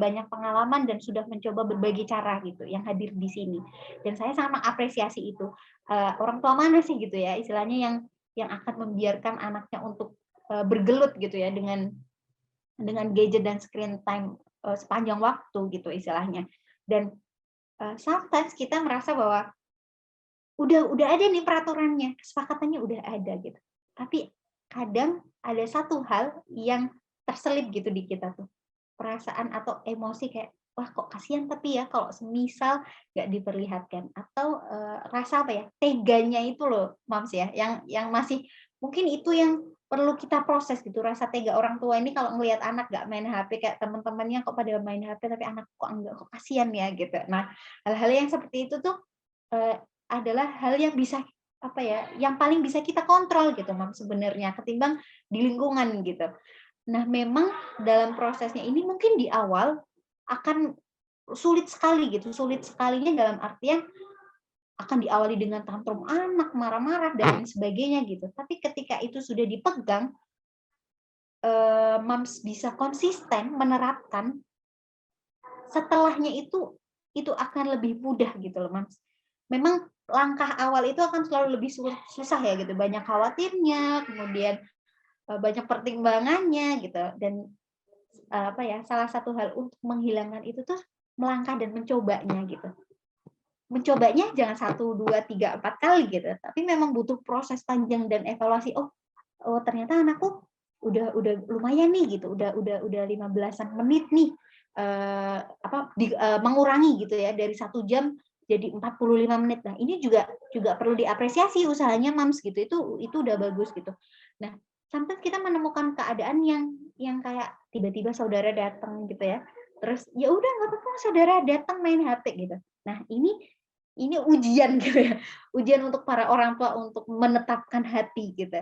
banyak pengalaman dan sudah mencoba berbagai cara gitu yang hadir di sini. Dan saya sangat apresiasi itu. Orang tua mana sih gitu ya istilahnya yang akan membiarkan anaknya untuk bergelut gitu ya dengan gadget dan screen time sepanjang waktu gitu istilahnya. Dan sometimes kita merasa bahwa udah ada nih peraturannya, kesepakatannya udah ada gitu. Tapi kadang ada satu hal yang terselip gitu di kita tuh. Perasaan atau emosi kayak, wah kok kasihan tapi ya kalau semisal nggak diperlihatkan. Atau rasa teganya itu loh Mams ya, yang masih mungkin itu yang perlu kita proses gitu. Rasa tega orang tua ini kalau ngelihat anak nggak main HP kayak teman-temannya kok pada main HP tapi anak kok enggak, kok kasihan ya gitu. Nah, hal-hal yang seperti itu tuh adalah hal yang bisa yang paling bisa kita kontrol gitu Mams sebenarnya ketimbang di lingkungan gitu. Nah, memang dalam prosesnya ini mungkin di awal akan sulit sekali gitu. Sulit sekalinya dalam artian akan diawali dengan tantrum anak, marah-marah dan lain sebagainya gitu. Tapi ketika itu sudah dipegang, Mams bisa konsisten menerapkan, setelahnya itu akan lebih mudah gitu loh Mams. Memang langkah awal itu akan selalu lebih susah ya gitu. Banyak khawatirnya, kemudian banyak pertimbangannya gitu, dan salah satu hal untuk menghilangkan itu tuh melangkah dan mencobanya gitu. Mencobanya jangan 1, 2, 3, 4 kali gitu, tapi memang butuh proses panjang dan evaluasi. Oh ternyata anakku udah lumayan nih gitu, udah 15-an menit nih mengurangi gitu ya dari 1 jam jadi 45 menit. Nah, ini juga perlu diapresiasi usahanya Mams gitu. Itu udah bagus gitu. Nah, sampai kita menemukan keadaan yang kayak tiba-tiba saudara datang gitu ya. Terus ya udah nggak apa-apa saudara datang main HP gitu. Nah, ini ini ujian gitu ya, ujian untuk para orang tua untuk menetapkan hati gitu,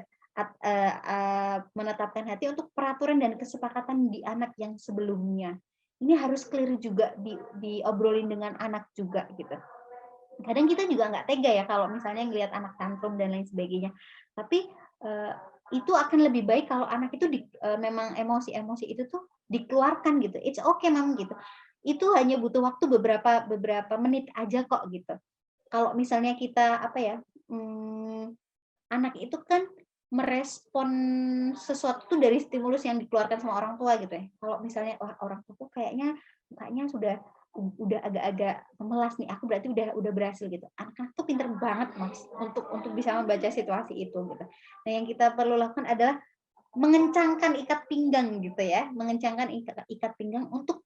menetapkan hati untuk peraturan dan kesepakatan di anak yang sebelumnya. Ini harus clear juga diobrolin dengan anak juga gitu. Kadang kita juga nggak tega ya kalau misalnya ngelihat anak tantrum dan lain sebagainya. Tapi itu akan lebih baik kalau anak itu memang emosi-emosi itu tuh dikeluarkan gitu. It's okay Mam gitu. Itu hanya butuh waktu beberapa menit aja kok gitu. Kalau misalnya kita apa ya, anak itu kan merespon sesuatu tuh dari stimulus yang dikeluarkan sama orang tua gitu ya. Kalau misalnya orang tua tuh kayaknya mukanya udah agak-agak memelas nih, aku berarti udah berhasil gitu. Anak-anak tuh pinter banget Mas untuk bisa membaca situasi itu gitu. Nah, yang kita perlu lakukan adalah mengencangkan ikat pinggang gitu ya, mengencangkan ikat pinggang untuk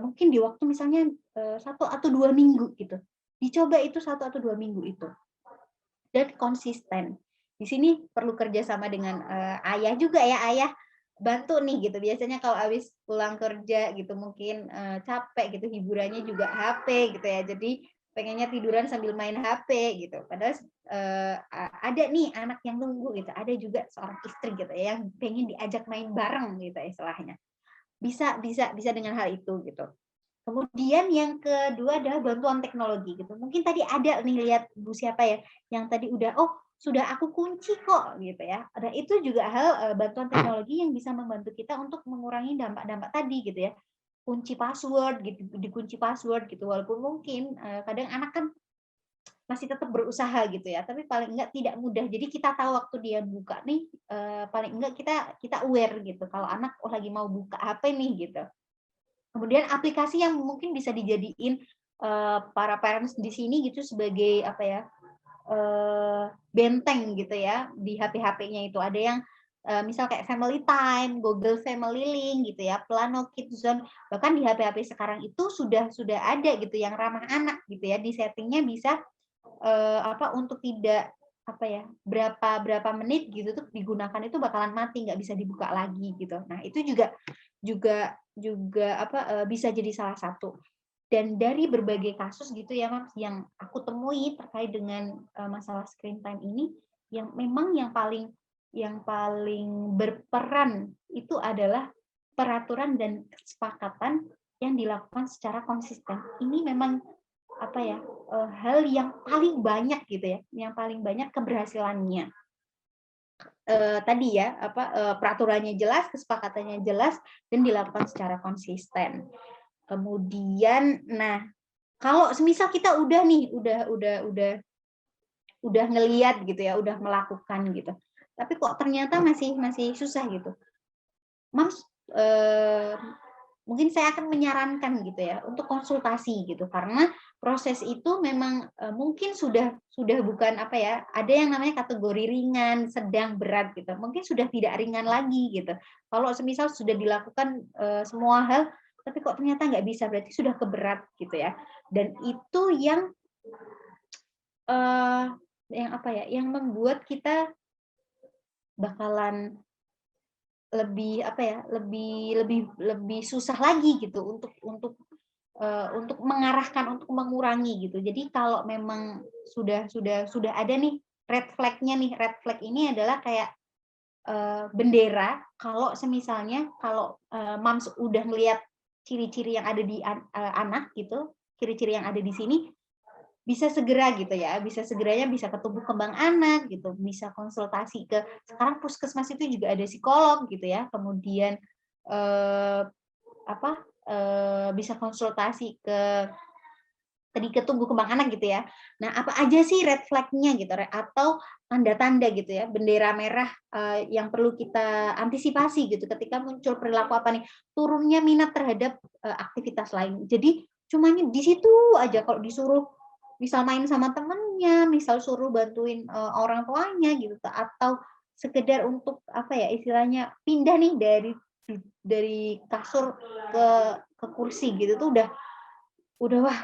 mungkin di waktu misalnya 1 atau 2 minggu gitu. Dicoba itu 1 atau 2 minggu itu. Dan konsisten. Di sini perlu kerjasama dengan ayah juga ya, ayah bantu nih gitu. Biasanya kalau habis pulang kerja gitu mungkin capek gitu, hiburannya juga HP gitu ya. Jadi pengennya tiduran sambil main HP gitu. Padahal ada nih anak yang nunggu gitu. Ada juga seorang istri gitu ya yang pengen diajak main bareng gitu istilahnya. Bisa dengan hal itu gitu. Kemudian yang kedua adalah bantuan teknologi gitu. Mungkin tadi ada nih lihat Bu siapa ya, yang tadi udah, "Oh sudah aku kunci kok," gitu ya. Ada itu juga hal bantuan teknologi yang bisa membantu kita untuk mengurangi dampak-dampak tadi gitu ya. Kunci password gitu, dikunci password gitu. Walaupun mungkin kadang anak kan masih tetap berusaha gitu ya, tapi paling enggak tidak mudah. Jadi kita tahu waktu dia buka nih, paling enggak kita aware gitu kalau anak lagi mau buka HP nih gitu. Kemudian aplikasi yang mungkin bisa dijadiin para parents di sini gitu sebagai apa ya, benteng gitu ya di HP-HP-nya itu. Ada yang misal kayak Family Time, Google Family Link gitu ya, Plano Kids Zone, bahkan di HP-HP sekarang itu sudah ada gitu yang ramah anak gitu ya, di settingnya bisa untuk tidak apa ya, berapa menit gitu tuh digunakan itu bakalan mati, nggak bisa dibuka lagi gitu. Nah, itu juga bisa jadi salah satu. Dan dari berbagai kasus gitu ya, Mas, yang aku temui terkait dengan masalah screen time ini, yang memang yang paling berperan itu adalah peraturan dan kesepakatan yang dilakukan secara konsisten. Ini memang apa ya, hal yang paling banyak gitu ya, yang paling banyak keberhasilannya. Tadi ya, peraturannya jelas, kesepakatannya jelas, dan dilakukan secara konsisten. Kemudian, nah, kalau semisal kita udah nih, udah ngelihat gitu ya, udah melakukan gitu, tapi kok ternyata masih susah gitu. Mams, mungkin saya akan menyarankan gitu ya untuk konsultasi gitu, karena proses itu memang mungkin sudah bukan apa ya, ada yang namanya kategori ringan, sedang, berat gitu. Mungkin sudah tidak ringan lagi gitu. Kalau semisal sudah dilakukan semua hal, tapi kok ternyata nggak bisa, berarti sudah keberat gitu ya. Dan itu yang apa ya, yang membuat kita bakalan lebih apa ya, lebih susah lagi gitu untuk mengarahkan, untuk mengurangi gitu. Jadi kalau memang sudah ada nih red flag-nya nih, red flag ini adalah kayak bendera kalau semisalnya kalau moms udah ngelihat ciri-ciri yang ada di anak gitu, ciri-ciri yang ada di sini, bisa segera gitu ya, bisa segeranya bisa ke tumbuh kembang anak gitu, bisa konsultasi ke, sekarang puskesmas itu juga ada psikolog gitu ya, kemudian bisa konsultasi ke tumbuh kembang anak gitu ya. Nah, apa aja sih red flag-nya gitu atau tanda-tanda gitu ya, bendera merah yang perlu kita antisipasi gitu ketika muncul perilaku apa nih, turunnya minat terhadap aktivitas lain. Jadi cuma di situ aja, kalau disuruh misal main sama temennya, misal suruh bantuin orang tuanya gitu, atau sekedar untuk apa ya istilahnya pindah nih dari kasur ke kursi gitu tuh wah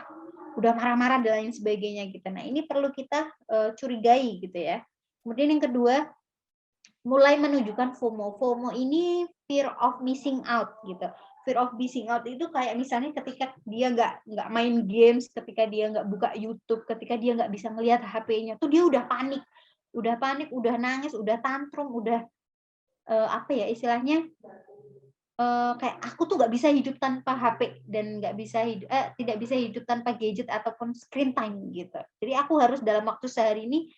udah marah-marah dan lain sebagainya gitu. Nah, ini perlu kita curigai gitu ya. Kemudian yang kedua, mulai menunjukkan FOMO. FOMO ini fear of missing out gitu. Fear of missing out itu kayak misalnya ketika dia nggak main games, ketika dia nggak buka YouTube, ketika dia nggak bisa ngelihat HP-nya, tuh dia udah panik, udah nangis, udah tantrum, udah apa ya istilahnya, kayak aku tuh nggak bisa hidup tanpa HP dan tidak bisa hidup tanpa gadget ataupun screen time gitu. Jadi aku harus dalam waktu sehari ini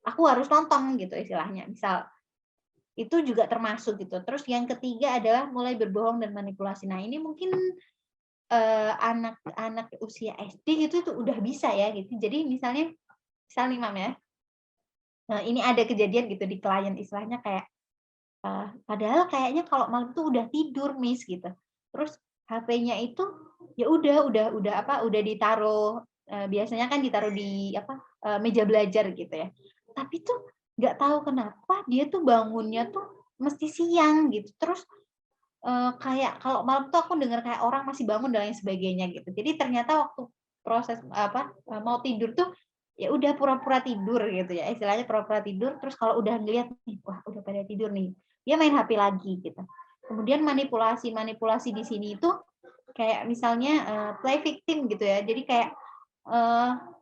aku harus nonton gitu istilahnya. Misal itu juga termasuk gitu. Terus yang ketiga adalah mulai berbohong dan manipulasi. Nah, ini mungkin anak-anak usia SD itu tuh udah bisa ya gitu. Jadi misalnya nih Mam ya. Nah, ini ada kejadian gitu di klien istilahnya kayak padahal kayaknya kalau malam tuh udah tidur Miss gitu. Terus HP-nya itu ya udah ditaruh, biasanya kan ditaruh di meja belajar gitu ya. Tapi tuh nggak tahu kenapa dia tuh bangunnya tuh mesti siang gitu. Terus kayak kalau malam tuh aku dengar kayak orang masih bangun dan lain sebagainya gitu. Jadi ternyata waktu proses mau tidur tuh ya udah pura-pura tidur gitu ya. Istilahnya pura-pura tidur, terus kalau udah ngeliat nih, wah udah pada tidur nih, dia main HP lagi gitu. Kemudian manipulasi di sini itu kayak misalnya play victim gitu ya. Jadi kayak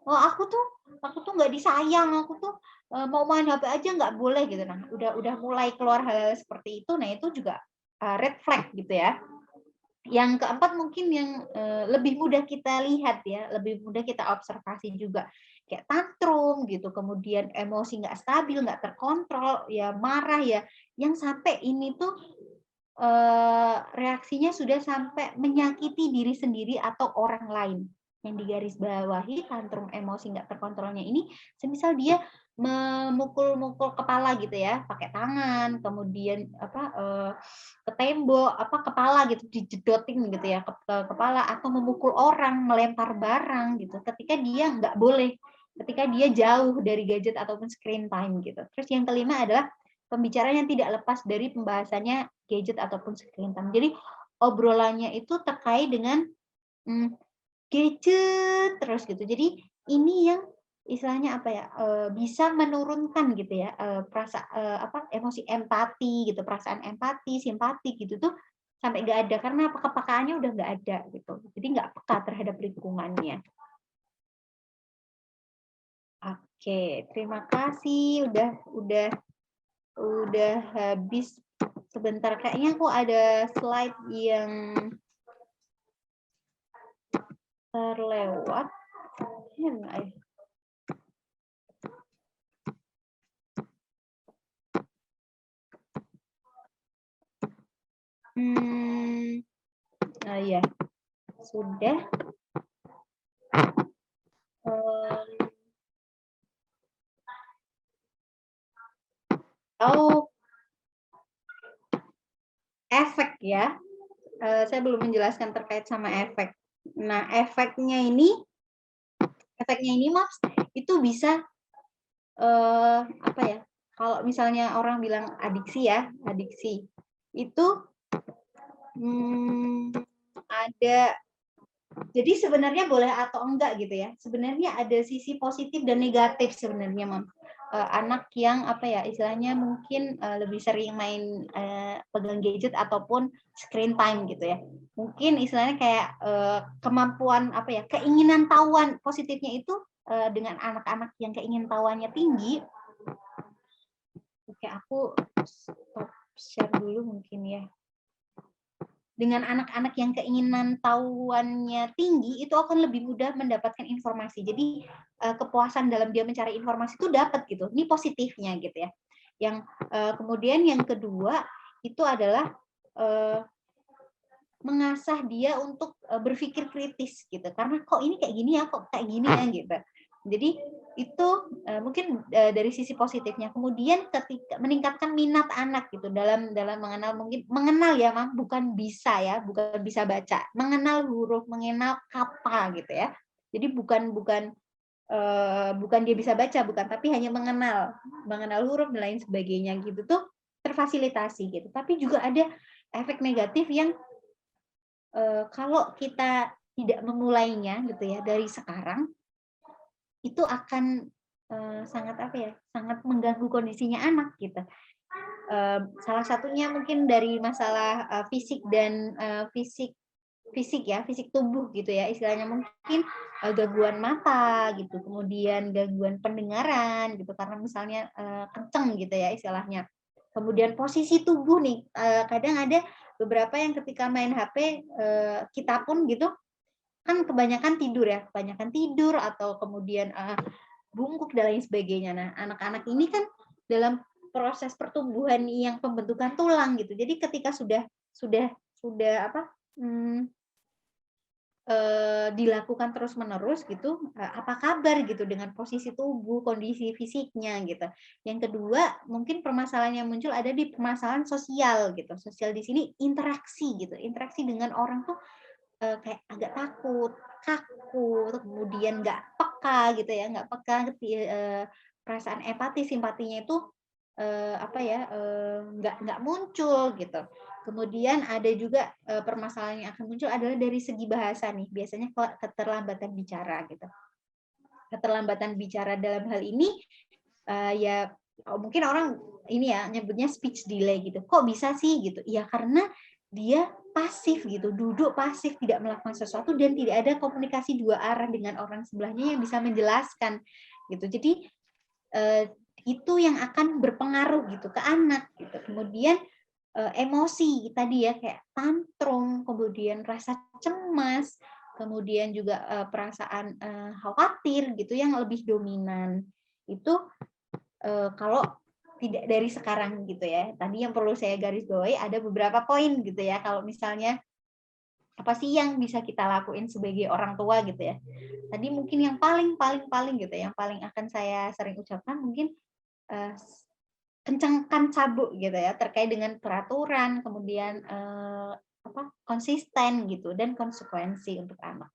oh aku tuh nggak disayang, aku tuh mau main HP aja nggak boleh gitu. Nah, udah mulai keluar hal seperti itu. Nah, itu juga red flag gitu ya. Yang keempat mungkin yang lebih mudah kita lihat ya, lebih mudah kita observasi juga, kayak tantrum gitu, kemudian emosi nggak stabil, nggak terkontrol, ya marah ya, yang sampai ini tuh reaksinya sudah sampai menyakiti diri sendiri atau orang lain. Yang digarisbawahi tantrum emosi nggak terkontrolnya ini, semisal dia memukul-mukul kepala gitu ya, pakai tangan, kemudian ke tembok, kepala gitu dijedotin gitu ya ke kepala, atau memukul orang, melempar barang gitu. Ketika dia nggak boleh, ketika dia jauh dari gadget ataupun screen time gitu. Terus yang kelima adalah pembicaraan yang tidak lepas dari pembahasannya gadget ataupun screen time. Jadi obrolannya itu terkait dengan gadget terus gitu. Jadi ini yang istilahnya bisa menurunkan gitu ya emosi empati gitu, perasaan empati, simpati gitu tuh sampai nggak ada karena kepekaannya udah nggak ada gitu. Jadi nggak peka terhadap lingkungannya. Oke, terima kasih udah habis sebentar. Kayaknya aku ada slide yang terlewat. Ya enggak ya? Ya, sudah. Efek ya. Saya belum menjelaskan terkait sama efek. Nah, efeknya ini Mas, itu bisa kalau misalnya orang bilang adiksi itu ada, jadi sebenarnya boleh atau enggak gitu ya. Sebenarnya ada sisi positif dan negatif sebenarnya, Mam. Anak yang istilahnya mungkin lebih sering main pegang gadget ataupun screen time gitu ya. Mungkin istilahnya kayak kemampuan keinginan tahuan positifnya itu dengan anak-anak yang keinginan tahuannya tinggi. Oke, aku stop share dulu mungkin ya. Dengan anak-anak yang keinginan tahuannya tinggi, itu akan lebih mudah mendapatkan informasi. Jadi kepuasan dalam dia mencari informasi itu dapat gitu. Ini positifnya gitu ya. Yang kemudian yang kedua itu adalah mengasah dia untuk berpikir kritis gitu. Karena kok ini kayak gini ya, kok kayak gini ya gitu. Jadi itu mungkin dari sisi positifnya. Kemudian ketika meningkatkan minat anak gitu dalam mengenal ya, Mam, bukan bisa baca, mengenal huruf, mengenal kata gitu ya. Jadi bukan dia bisa baca, bukan, tapi hanya mengenal huruf dan lain sebagainya gitu tuh terfasilitasi gitu. Tapi juga ada efek negatif yang kalau kita tidak memulainya gitu ya dari sekarang, itu akan sangat mengganggu kondisinya anak gitu. Salah satunya mungkin dari masalah fisik dan fisik tubuh gitu ya, istilahnya mungkin gangguan mata gitu, kemudian gangguan pendengaran gitu karena misalnya kenceng gitu ya istilahnya. Kemudian posisi tubuh nih, kadang ada beberapa yang ketika main HP, kita pun gitu kan kebanyakan tidur atau kemudian bungkuk dan lain sebagainya. Nah, anak-anak ini kan dalam proses pertumbuhan yang pembentukan tulang gitu. Jadi ketika sudah apa dilakukan terus-menerus gitu, apa kabar gitu dengan posisi tubuh, kondisi fisiknya gitu. Yang kedua, mungkin permasalahan yang muncul ada di permasalahan sosial gitu. Sosial di sini interaksi gitu, interaksi dengan orang tuh kayak agak takut, kaku, kemudian nggak peka gitu ya, nggak peka, perasaan empati, simpatinya itu nggak muncul gitu. Kemudian ada juga permasalahan yang akan muncul adalah dari segi bahasa nih, biasanya keterlambatan bicara gitu. Keterlambatan bicara dalam hal ini ya mungkin orang ini ya nyebutnya speech delay gitu. Kok bisa sih gitu? Ya karena dia pasif gitu, duduk pasif, tidak melakukan sesuatu dan tidak ada komunikasi dua arah dengan orang sebelahnya yang bisa menjelaskan gitu. Jadi itu yang akan berpengaruh gitu ke anak gitu. Kemudian emosi tadi ya kayak tantrum, kemudian rasa cemas, kemudian juga perasaan khawatir gitu yang lebih dominan. Itu kalau tidak dari sekarang gitu ya. Tadi yang perlu saya garis bawahi ada beberapa poin gitu ya. Kalau misalnya apa sih yang bisa kita lakuin sebagai orang tua gitu ya. Tadi mungkin yang paling gitu ya, yang paling akan saya sering ucapkan mungkin kencangkan sabuk gitu ya terkait dengan peraturan, kemudian konsisten gitu dan konsekuensi untuk anak.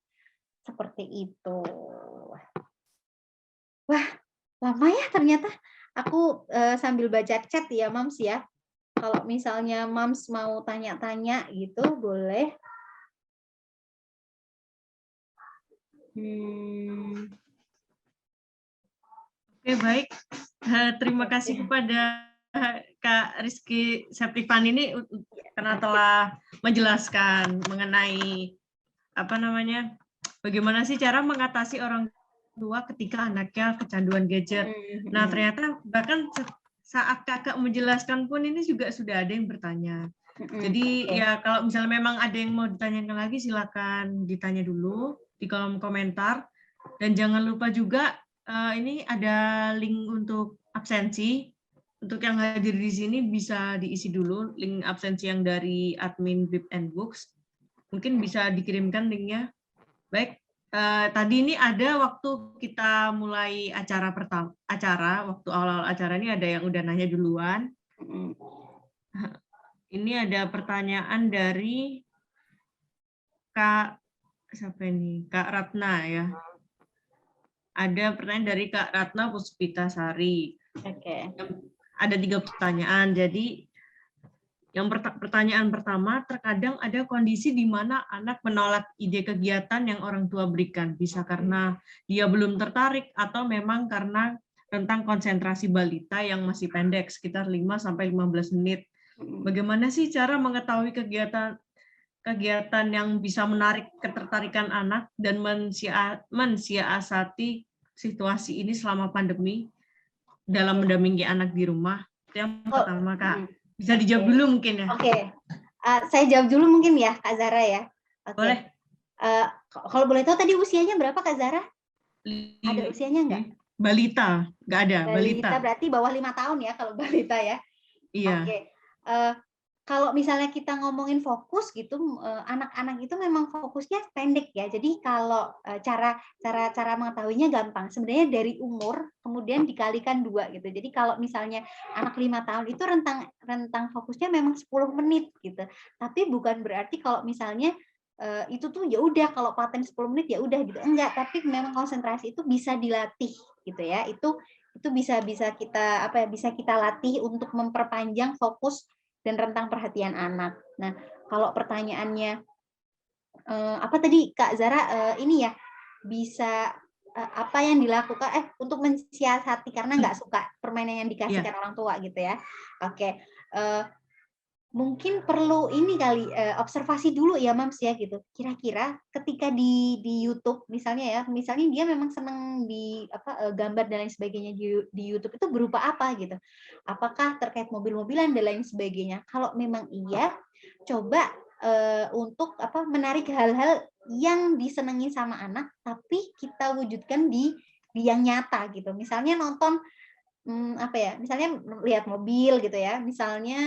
Seperti itu. Wah, lama ya ternyata. Aku sambil baca chat ya, Mams ya. Kalau misalnya Mams mau tanya-tanya gitu, boleh. Oke, baik. Terima kasih kepada Kak Rizky Septivan ini karena telah menjelaskan mengenai bagaimana sih cara mengatasi orang tua ketika anaknya kecanduan gadget. Nah, ternyata bahkan saat kakak menjelaskan pun ini juga sudah ada yang bertanya. Jadi ya kalau misalnya memang ada yang mau ditanyakan lagi silakan ditanya dulu di kolom komentar. Dan jangan lupa juga ini ada link untuk absensi. Untuk yang hadir di sini bisa diisi dulu link absensi yang dari admin Bib and Books. Mungkin bisa dikirimkan linknya. Baik, tadi ini ada waktu kita mulai acara waktu awal-awal acara ini ada yang udah nanya duluan. Ini ada pertanyaan dari Kak Ratna ya. Ada pertanyaan dari Kak Ratna Puspitasari. Oke. Ada 3 pertanyaan. Jadi yang pertanyaan pertama, terkadang ada kondisi di mana anak menolak ide kegiatan yang orang tua berikan. Bisa karena dia belum tertarik atau memang karena rentang konsentrasi balita yang masih pendek, sekitar 5-15 menit. Bagaimana sih cara mengetahui kegiatan yang bisa menarik ketertarikan anak dan mensiasati situasi ini selama pandemi dalam mendampingi anak di rumah? Yang pertama, Kak. Bisa dijawab dulu mungkin ya? Oke. Saya jawab dulu mungkin ya, Kak Zara ya. Boleh. Kalau boleh tahu tadi usianya berapa, Kak Zara? Ada usianya nggak? Balita, nggak ada. Balita berarti bawah 5 tahun ya kalau balita ya. Iya. Oke. Kalau misalnya kita ngomongin fokus gitu, anak-anak itu memang fokusnya pendek ya. Jadi kalau cara mengetahuinya gampang. Sebenarnya dari umur kemudian dikalikan 2 gitu. Jadi kalau misalnya anak 5 tahun itu rentang fokusnya memang 10 menit gitu. Tapi bukan berarti kalau misalnya itu tuh ya udah kalau paten 10 menit ya udah gitu. Enggak, tapi memang konsentrasi itu bisa dilatih gitu ya. Itu bisa kita latih untuk memperpanjang fokus dan rentang perhatian anak. Nah, kalau pertanyaannya apa tadi Kak Zara ini ya bisa apa yang dilakukan untuk mensiasati karena nggak suka permainan yang Iya. dikasihkan orang tua gitu ya. Oke, mungkin perlu ini kali, observasi dulu ya Mams ya gitu. Kira-kira ketika di YouTube misalnya dia memang senang di gambar dan lain sebagainya di YouTube itu berupa apa gitu. Apakah terkait mobil-mobilan dan lain sebagainya. Kalau memang iya, coba untuk menarik hal-hal yang disenangi sama anak, tapi kita wujudkan di yang nyata gitu. Misalnya nonton misalnya lihat mobil gitu ya, misalnya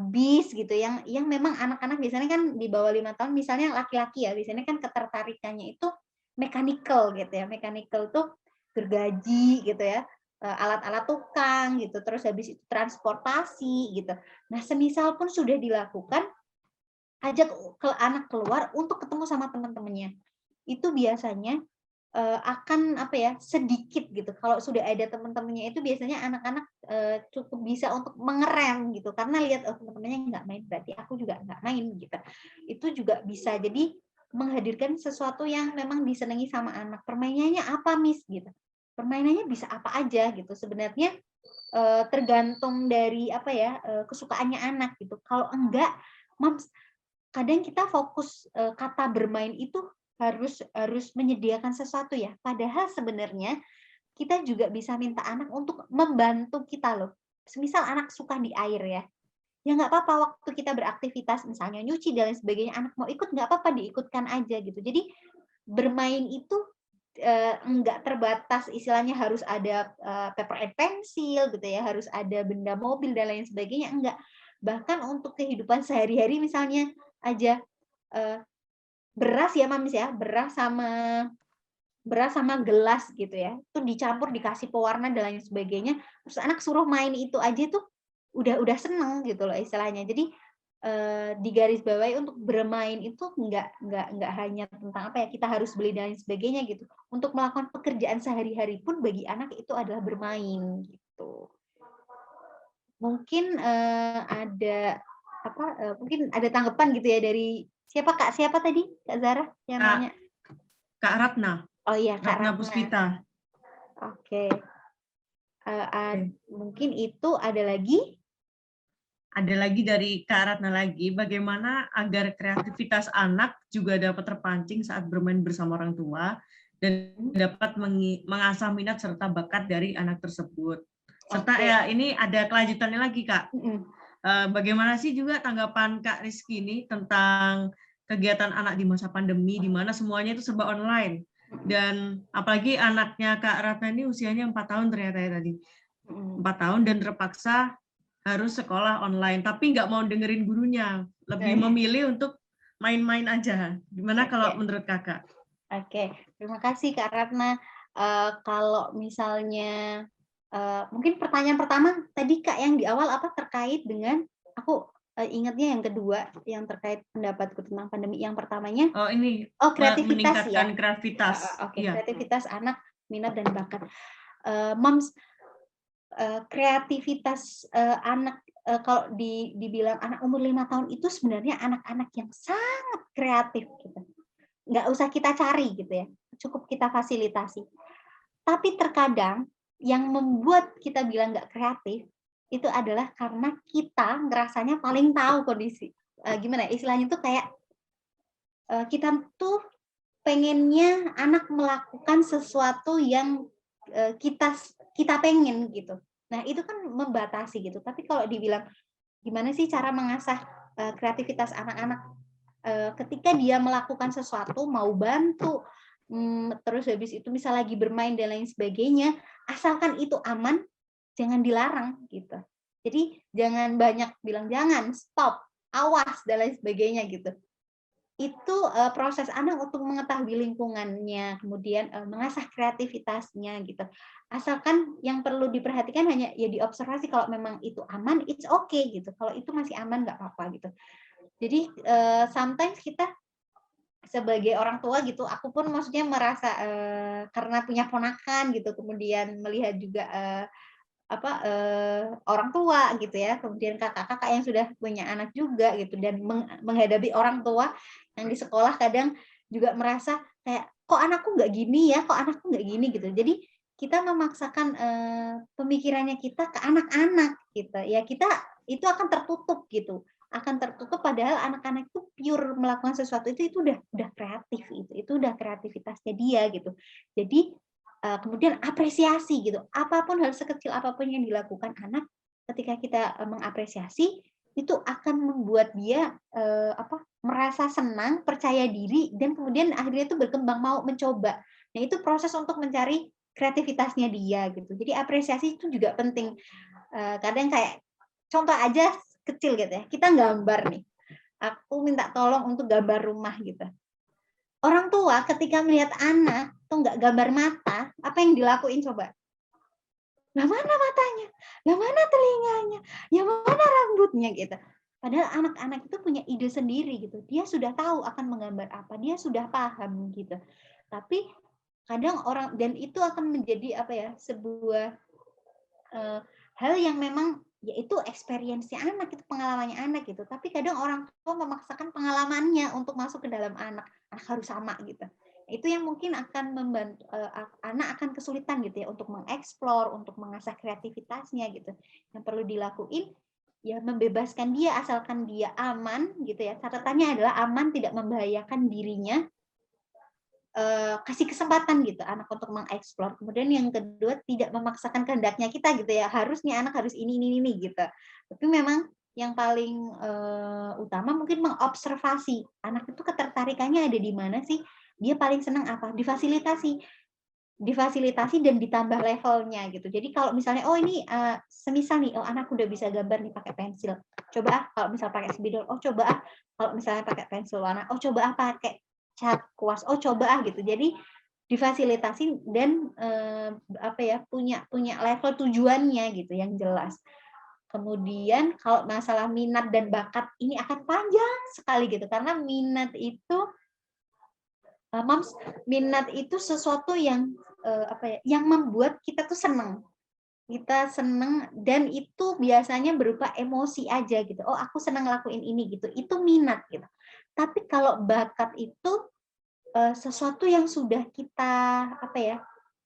bis gitu yang memang anak-anak biasanya kan di bawah 5 tahun, misalnya laki-laki ya, biasanya kan ketertarikannya itu mechanical gitu ya. Mechanical tuh gergaji gitu ya, alat-alat tukang gitu, terus habis itu transportasi gitu. Nah, semisal pun sudah dilakukan, ajak anak keluar untuk ketemu sama teman-temannya. Itu biasanya akan sedikit gitu. Kalau sudah ada teman-temannya itu biasanya anak-anak cukup bisa untuk mengerem gitu, karena lihat teman-temannya nggak main berarti aku juga nggak main gitu. Itu juga bisa jadi menghadirkan sesuatu yang memang disenangi sama anak. Permainannya apa Miss gitu? Permainannya bisa apa aja gitu. Sebenarnya tergantung dari kesukaannya anak gitu. Kalau enggak, Mams, kadang kita fokus kata bermain itu harus menyediakan sesuatu ya. Padahal sebenarnya kita juga bisa minta anak untuk membantu kita loh. Semisal anak suka di air ya, ya nggak apa-apa waktu kita beraktivitas misalnya nyuci dan lain sebagainya, anak mau ikut nggak apa-apa diikutkan aja gitu. Jadi bermain itu nggak terbatas istilahnya harus ada paper and pencil gitu ya, harus ada benda mobil dan lain sebagainya, enggak. Bahkan untuk kehidupan sehari-hari misalnya aja beras ya Mams ya, beras sama gelas gitu ya, itu dicampur dikasih pewarna dan lain sebagainya, terus anak suruh main itu aja tuh udah seneng gitu loh istilahnya. Jadi digarisbawahi untuk bermain itu nggak hanya tentang kita harus beli dan lain sebagainya gitu. Untuk melakukan pekerjaan sehari-hari pun bagi anak itu adalah bermain gitu. Mungkin mungkin ada tanggapan gitu ya dari siapa Kak? Siapa tadi? Kak Zara yang nanya? Kak Ratna. Oh iya, Kak Ratna Ratna. Puspita. Oke. Mungkin itu ada lagi? Ada lagi dari Kak Ratna lagi, bagaimana agar kreativitas anak juga dapat terpancing saat bermain bersama orang tua dan dapat mengasah minat serta bakat dari anak tersebut. Serta ini ada kelanjutannya lagi Kak. Bagaimana sih juga tanggapan Kak Rizky ini tentang kegiatan anak di masa pandemi, di mana semuanya itu serba online. Dan apalagi anaknya Kak Ratna ini usianya 4 tahun ternyata ya tadi. 4 tahun dan terpaksa harus sekolah online, tapi nggak mau dengerin gurunya, lebih memilih untuk main-main aja. Gimana kalau menurut Kakak? Oke, terima kasih Kak Ratna. Kalau misalnya, mungkin pertanyaan pertama tadi Kak yang di awal terkait dengan, aku ingatnya yang kedua, yang terkait pendapatku tentang pandemi. Yang pertamanya, kreativitas ya? Meningkatkan kreativitas. Oke, kreativitas anak, minat dan bakat. Moms, kreativitas anak, kalau dibilang anak umur 5 tahun itu sebenarnya anak-anak yang sangat kreatif gitu. Nggak usah kita cari gitu ya, cukup kita fasilitasi. Tapi terkadang yang membuat kita bilang nggak kreatif, itu adalah karena kita ngerasanya paling tahu kondisi. Gimana istilahnya tuh kayak, kita tuh pengennya anak melakukan sesuatu yang kita pengen gitu. Nah, itu kan membatasi gitu. Tapi kalau dibilang gimana sih cara mengasah kreativitas anak-anak ketika dia melakukan sesuatu, mau bantu, terus habis itu misal lagi bermain dan lain sebagainya, asalkan itu aman, jangan dilarang gitu. Jadi jangan banyak bilang jangan, stop, awas dan lain sebagainya gitu. Itu proses anak untuk mengetahui lingkungannya, kemudian mengasah kreativitasnya gitu. Asalkan yang perlu diperhatikan hanya ya diobservasi, kalau memang itu aman, it's okay gitu. Kalau itu masih aman nggak apa-apa gitu. Jadi sometimes kita sebagai orang tua gitu, aku pun maksudnya merasa karena punya ponakan gitu, kemudian melihat juga orang tua gitu ya, kemudian kakak-kakak yang sudah punya anak juga gitu, dan menghadapi orang tua yang di sekolah kadang juga merasa kayak kok anakku nggak gini ya, kok anakku nggak gini gitu. Jadi kita memaksakan pemikirannya kita ke anak-anak gitu. Ya kita itu akan tertutup gitu. Akan tertutup padahal anak-anak itu pure melakukan sesuatu itu udah kreatif itu udah kreativitasnya dia gitu. Jadi kemudian apresiasi gitu. Apapun hal sekecil apapun yang dilakukan anak ketika kita mengapresiasi itu akan membuat dia merasa senang, percaya diri, dan kemudian akhirnya itu berkembang mau mencoba. Nah, itu proses untuk mencari kreativitasnya dia gitu. Jadi apresiasi itu juga penting. Kadang kayak contoh aja kecil gitu ya. Kita gambar nih. Aku minta tolong untuk gambar rumah gitu. Orang tua ketika melihat anak tuh nggak gambar mata, apa yang dilakuin coba? Lah mana matanya? Lah mana telinganya? Ya mana rambutnya gitu. Padahal anak-anak itu punya ide sendiri gitu. Dia sudah tahu akan menggambar apa, dia sudah paham gitu. Tapi kadang orang, dan itu akan menjadi apa ya, sebuah hal yang memang yaitu experience-nya anak, itu pengalamannya anak gitu. Tapi kadang orang tua memaksakan pengalamannya untuk masuk ke dalam anak harus sama gitu. Itu yang mungkin akan membantu anak akan kesulitan gitu ya untuk mengeksplor, untuk mengasah kreativitasnya gitu. Yang perlu dilakuin ya membebaskan dia asalkan dia aman gitu ya. Catatannya adalah aman, tidak membahayakan dirinya, kasih kesempatan gitu anak untuk mengeksplor. Kemudian yang kedua tidak memaksakan kehendaknya kita gitu ya. Harusnya anak harus ini gitu. Tapi memang yang paling utama mungkin mengobservasi anak itu ketertarikannya ada di mana sih, dia paling senang apa, difasilitasi dan ditambah levelnya gitu. Jadi kalau misalnya ini semisal nih anak udah bisa gambar nih pakai pensil, coba kalau misal pakai spidol, coba kalau misalnya pakai pensil warna, coba pakai cat kuas, coba gitu. Jadi difasilitasi dan punya level tujuannya gitu yang jelas. Kemudian kalau masalah minat dan bakat ini akan panjang sekali gitu, karena minat itu Mams, minat itu sesuatu yang yang membuat kita tuh seneng. Kita seneng dan itu biasanya berupa emosi aja gitu. Aku seneng ngelakuin ini gitu. Itu minat gitu. Tapi kalau bakat itu sesuatu yang sudah kita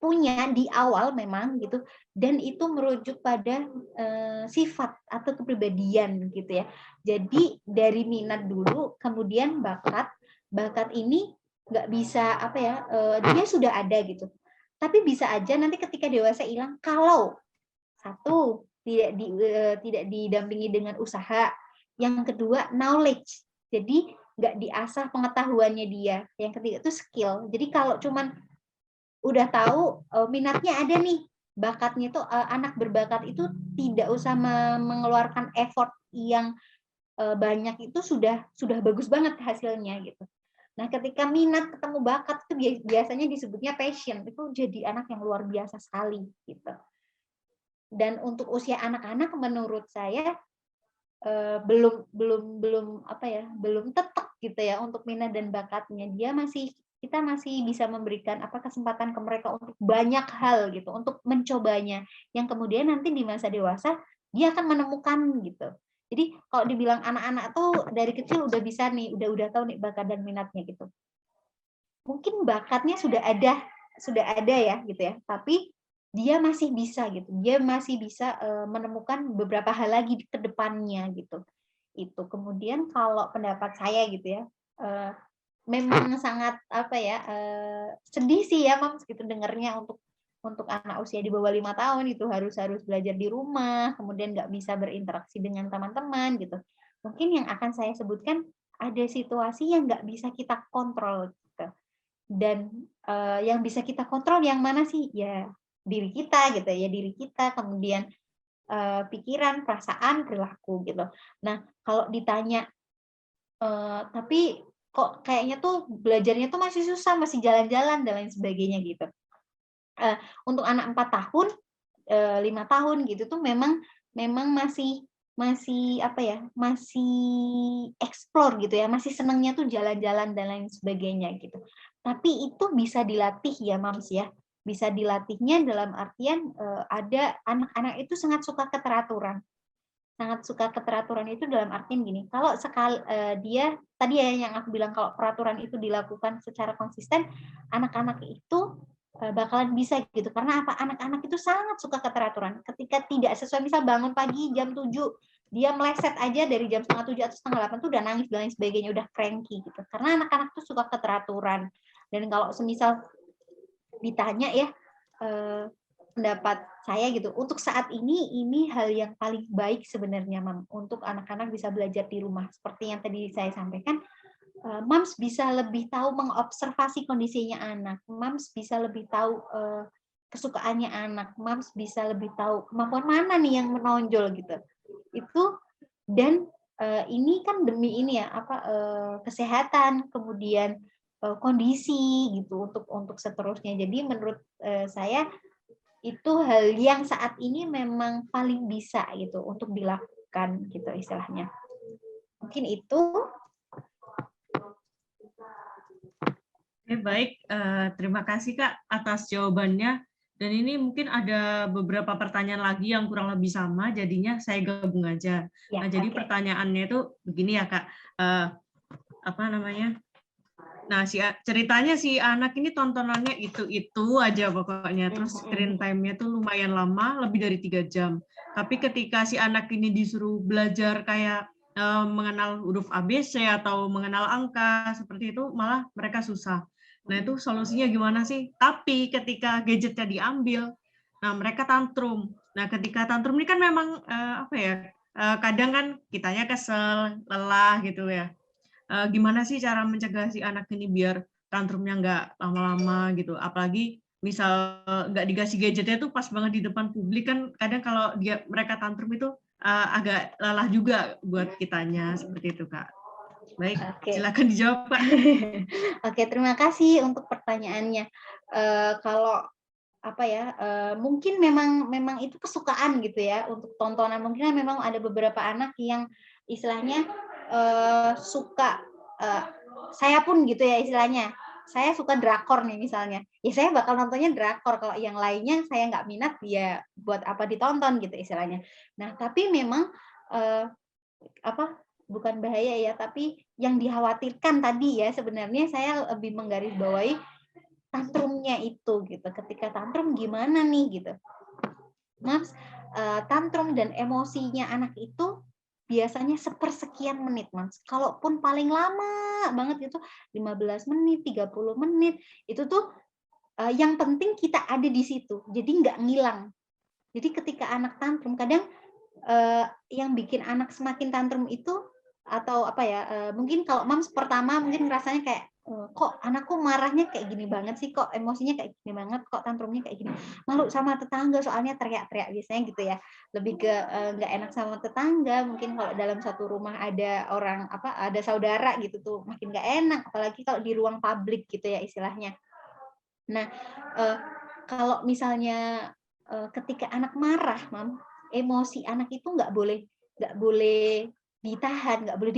punya di awal memang gitu, dan itu merujuk pada sifat atau kepribadian gitu ya. Jadi dari minat dulu, kemudian bakat ini nggak bisa dia sudah ada gitu. Tapi bisa aja nanti ketika dewasa hilang kalau satu tidak didampingi dengan usaha, yang kedua knowledge. Jadi nggak diasah pengetahuannya dia. Yang ketiga itu skill. Jadi kalau cuman udah tahu minatnya ada nih, bakatnya itu anak berbakat itu tidak usah mengeluarkan effort yang banyak, itu sudah bagus banget hasilnya gitu. Nah, ketika minat ketemu bakat itu biasanya disebutnya passion. Itu jadi anak yang luar biasa sekali gitu. Dan untuk usia anak-anak menurut saya belum tepat gitu ya untuk minat dan bakatnya. Kita masih bisa memberikan kesempatan ke mereka untuk banyak hal gitu, untuk mencobanya, yang kemudian nanti di masa dewasa dia akan menemukan gitu. Jadi kalau dibilang anak-anak tuh dari kecil udah bisa nih, udah tahu nih bakat dan minatnya gitu. Mungkin bakatnya sudah ada ya gitu ya, tapi dia masih bisa gitu. Dia masih bisa menemukan beberapa hal lagi ke depannya gitu. Itu. Kemudian kalau pendapat saya gitu ya, memang sangat sedih sih ya Mams gitu dengarnya untuk anak usia di bawah 5 tahun itu harus belajar di rumah, kemudian nggak bisa berinteraksi dengan teman-teman gitu. Mungkin yang akan saya sebutkan ada situasi yang nggak bisa kita kontrol gitu. Dan yang bisa kita kontrol yang mana sih? Ya diri kita gitu ya, diri kita, kemudian pikiran, perasaan, perilaku gitu. Nah, kalau ditanya tapi kok kayaknya tuh belajarnya tuh masih susah, masih jalan-jalan dan lain sebagainya gitu. Untuk anak 4 tahun, 5 tahun gitu tuh memang masih masih explore gitu ya, masih senangnya tuh jalan-jalan dan lain sebagainya gitu. Tapi itu bisa dilatih ya Mams ya. Bisa dilatihnya dalam artian ada anak-anak itu sangat suka keteraturan. sangat suka keteraturan itu dalam artian gini, kalau sekali dia tadi ya yang aku bilang kalau peraturan itu dilakukan secara konsisten, anak-anak itu bakalan bisa gitu. Karena apa? Anak-anak itu sangat suka keteraturan. Ketika tidak sesuai, misal bangun pagi jam 7, dia meleset aja dari jam setengah 7 atau setengah 8 tuh udah nangis dan lain sebagainya, udah cranky gitu. Karena anak-anak tuh suka keteraturan. Dan kalau semisal ditanya ya pendapat saya gitu, untuk saat ini hal yang paling baik sebenarnya, Mam, untuk anak-anak bisa belajar di rumah. Seperti yang tadi saya sampaikan, Mams bisa lebih tahu mengobservasi kondisinya anak, Mams bisa lebih tahu kesukaannya anak, Mams bisa lebih tahu kemampuan mana nih yang menonjol gitu. Itu dan ini kan demi ini ya kesehatan, kemudian kondisi gitu untuk seterusnya. Jadi menurut saya itu hal yang saat ini memang paling bisa gitu untuk dilakukan gitu istilahnya. Mungkin itu. Oke, baik. Terima kasih Kak atas jawabannya. Dan ini mungkin ada beberapa pertanyaan lagi yang kurang lebih sama, jadinya saya gabung aja. Ya, Nah, jadi oke. pertanyaannya itu begini ya Kak, apa namanya? Nah, ceritanya si anak ini tontonannya itu aja pokoknya. Terus screen time-nya tuh lumayan lama, lebih dari 3 jam. Tapi ketika si anak ini disuruh belajar kayak mengenal huruf ABC atau mengenal angka, seperti itu, malah mereka susah. Nah, itu solusinya gimana sih? Tapi ketika gadgetnya diambil, nah mereka tantrum. Nah, ketika tantrum ini kan memang apa ya? Kadang kan kitanya kesel, lelah gitu ya. Gimana sih cara mencegah si anak ini biar tantrumnya nggak lama-lama gitu, apalagi misal nggak dikasih gadgetnya tuh pas banget di depan publik kan kadang kalau mereka tantrum itu agak lelah juga buat kitanya, seperti itu Kak. Baik, silakan dijawab Pak. Oke, terima kasih untuk pertanyaannya. Kalau apa ya, mungkin memang itu kesukaan gitu ya untuk tontonan. Mungkin memang ada beberapa anak yang istilahnya suka, saya pun gitu ya istilahnya, saya suka drakor nih misalnya, ya saya bakal nontonnya drakor, kalau yang lainnya saya nggak minat, ya buat apa ditonton gitu istilahnya. Nah, tapi memang bukan bahaya ya, tapi yang dikhawatirkan tadi ya sebenarnya saya lebih menggarisbawahi tantrumnya itu gitu. Ketika tantrum gimana nih gitu. Mas, tantrum dan emosinya anak itu biasanya sepersekian menit, Mas. Kalaupun paling lama banget itu 15 menit, 30 menit, itu tuh yang penting kita ada di situ. Jadi nggak ngilang. Jadi ketika anak tantrum, kadang yang bikin anak semakin tantrum itu atau apa ya, mungkin kalau Mams pertama mungkin ngerasanya kayak, kok anakku marahnya kayak gini banget sih, kok emosinya kayak gini banget, kok tantrumnya kayak gini, malu sama tetangga soalnya teriak-teriak, biasanya gitu ya. Lebih ke nggak enak sama tetangga, mungkin kalau dalam satu rumah ada orang ada saudara gitu tuh makin nggak enak, apalagi kalau di ruang publik gitu ya istilahnya. Nah, kalau misalnya ketika anak marah, Mam, emosi anak itu nggak boleh ditahan, nggak boleh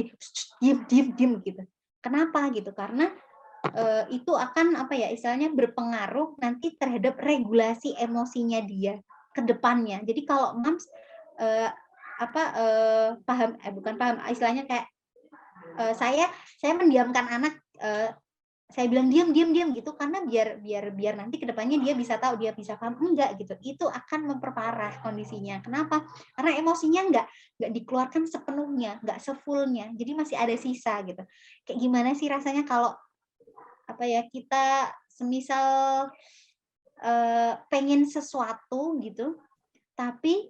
diem gitu. Kenapa gitu? Karena itu akan istilahnya berpengaruh nanti terhadap regulasi emosinya dia ke depannya. Jadi kalau Mams paham, bukan paham, istilahnya kayak saya mendiamkan anak, saya bilang diam gitu karena biar nanti kedepannya dia bisa tahu, dia bisa paham, enggak gitu, itu akan memperparah kondisinya. Kenapa? Karena emosinya nggak dikeluarkan sepenuhnya, nggak sefullnya, jadi masih ada sisa gitu. Kayak gimana sih rasanya kalau kita semisal pengen sesuatu gitu, tapi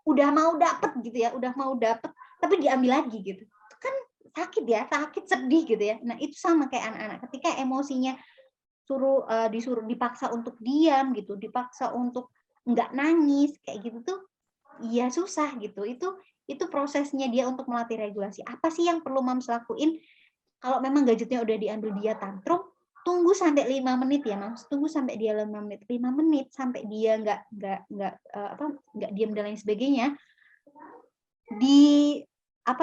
udah mau dapet gitu ya, tapi diambil lagi gitu, itu kan sakit ya, sakit, sedih gitu ya. Nah, itu sama kayak anak-anak, ketika emosinya disuruh dipaksa untuk diam gitu, dipaksa untuk nggak nangis, kayak gitu tuh, iya susah gitu. Itu prosesnya dia untuk melatih regulasi. Apa sih yang perlu Mams lakuin? Kalau memang gadgetnya udah diambil dia tantrum, tunggu sampai 5 menit ya, Mams. Tunggu sampai dia 5 menit. 5 menit sampai dia nggak diam dan lain sebagainya.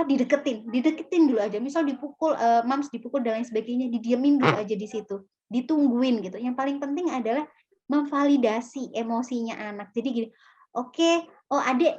Dideketin dulu aja. Misal dipukul, Mams dipukul dan lain sebagainya, didiemin dulu aja di situ. Ditungguin gitu. Yang paling penting adalah memvalidasi emosinya anak. Jadi gini, Oke, oh adik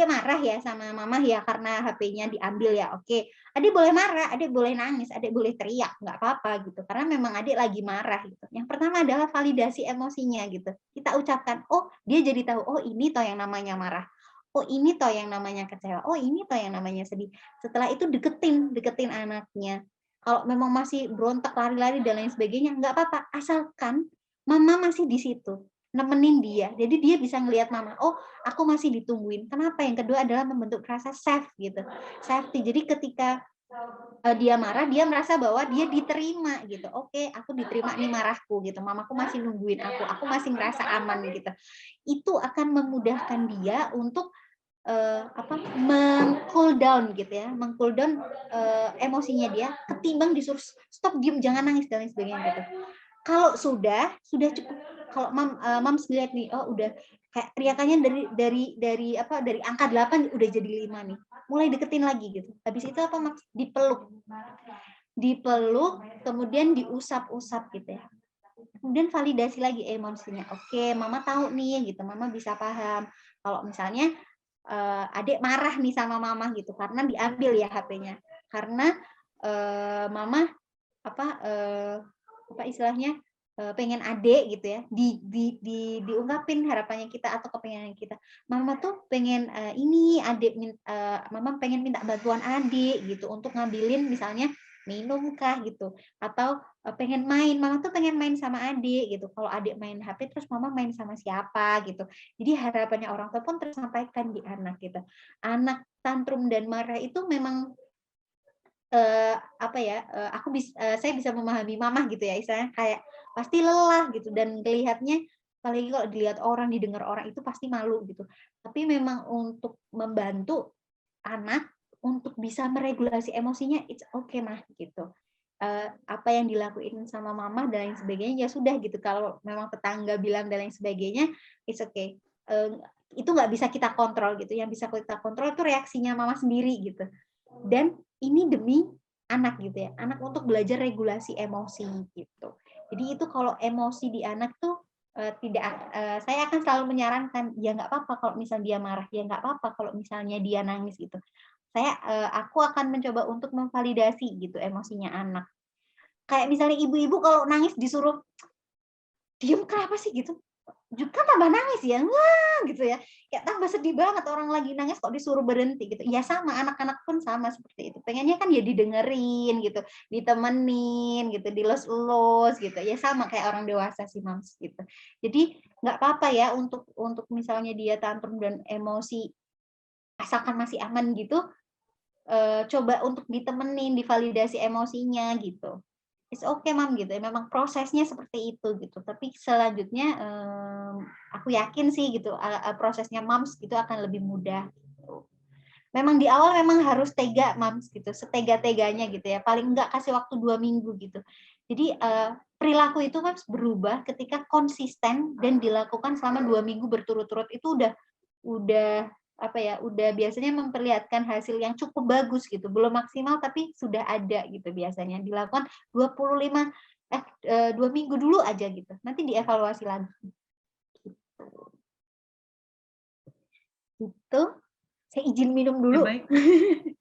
marah ya sama mama ya karena HP-nya diambil ya. Oke, adik boleh marah, adik boleh nangis, adik boleh teriak, nggak apa-apa gitu. Karena memang adik lagi marah gitu. Yang pertama adalah validasi emosinya gitu. Kita ucapkan, oh dia jadi tahu, oh ini toh yang namanya marah. Oh ini toh yang namanya kecewa. Oh ini toh yang namanya sedih. Setelah itu deketin anaknya. Kalau memang masih berontak, lari-lari dan lain sebagainya, nggak apa-apa. Asalkan mama masih di situ nemenin dia. Jadi dia bisa ngelihat mama, oh aku masih ditungguin. Kenapa? Yang kedua adalah membentuk rasa safe gitu. Safety. Jadi ketika dia marah, dia merasa bahwa dia diterima gitu. Oke, aku diterima nih marahku gitu. Mamaku masih nungguin aku masih ngerasa aman gitu. Itu akan memudahkan dia untuk meng-cool down gitu ya, meng-cool down emosinya dia ketimbang disuruh stop diem jangan nangis dan lain sebagainya gitu. Kalau sudah cukup. Kalau mams lihat nih, oh udah kayak teriakannya dari angka 8 udah jadi 5 nih. Mulai deketin lagi gitu. Habis itu apa mams? Dipeluk, kemudian diusap-usap gitu ya. Kemudian validasi lagi emosinya. Oke, mama tahu nih gitu, mama bisa paham. Kalau misalnya adik marah nih sama mama gitu karena diambil ya HP-nya. Karena mama apa istilahnya pengen adik gitu ya diungkapin harapannya kita atau kepengenan kita, mama tuh pengen ini adik mama pengen minta bantuan adik gitu untuk ngambilin misalnya minum kah gitu atau pengen main, mama tuh pengen main sama adik gitu, kalau adik main HP terus mama main sama siapa gitu. Jadi harapannya orang tua pun tersampaikan di anak gitu. Anak tantrum dan marah itu memang saya bisa memahami mama gitu ya, istilahnya kayak pasti lelah gitu dan kelihatannya apalagi kalau dilihat orang, didengar orang itu pasti malu gitu. Tapi memang untuk membantu anak untuk bisa meregulasi emosinya, it's okay mah gitu. Apa yang dilakuin sama mama dan lain sebagainya ya sudah gitu. Kalau memang tetangga bilang dan lain sebagainya, it's okay. Itu nggak bisa kita kontrol gitu. Yang bisa kita kontrol itu reaksinya mama sendiri gitu. Dan ini demi anak gitu ya, anak untuk belajar regulasi emosi gitu. Jadi itu kalau emosi di anak tuh saya akan selalu menyarankan ya nggak apa-apa kalau misalnya dia marah, ya nggak apa-apa kalau misalnya dia nangis gitu. Aku akan mencoba untuk memvalidasi gitu emosinya anak. Kayak misalnya ibu-ibu kalau nangis disuruh diem kenapa sih gitu, juga tambah nangis ya, wah gitu ya, kayak tambah sedih banget orang lagi nangis kok disuruh berhenti gitu. Ya sama, anak-anak pun sama seperti itu. Pengennya kan ya didengerin gitu, ditemenin gitu, dilus-lus gitu. Ya sama kayak orang dewasa sih Mams gitu. Jadi nggak apa-apa ya untuk misalnya dia tantrum dan emosi, asalkan masih aman gitu, coba untuk ditemenin, divalidasi emosinya gitu. It's okay Mam gitu, memang prosesnya seperti itu gitu. Tapi selanjutnya aku yakin sih gitu prosesnya Mams gitu akan lebih mudah. Gitu. Memang di awal memang harus tega Mams gitu, setega-teganya gitu ya. Paling enggak kasih waktu 2 minggu gitu. Jadi perilaku itu Mams berubah ketika konsisten dan dilakukan selama 2 minggu berturut-turut. Itu udah udah biasanya memperlihatkan hasil yang cukup bagus gitu. Belum maksimal tapi sudah ada gitu biasanya. Dilakukan 2 minggu dulu aja gitu. Nanti dievaluasi lagi. Gitu. Saya izin minum dulu. Baik.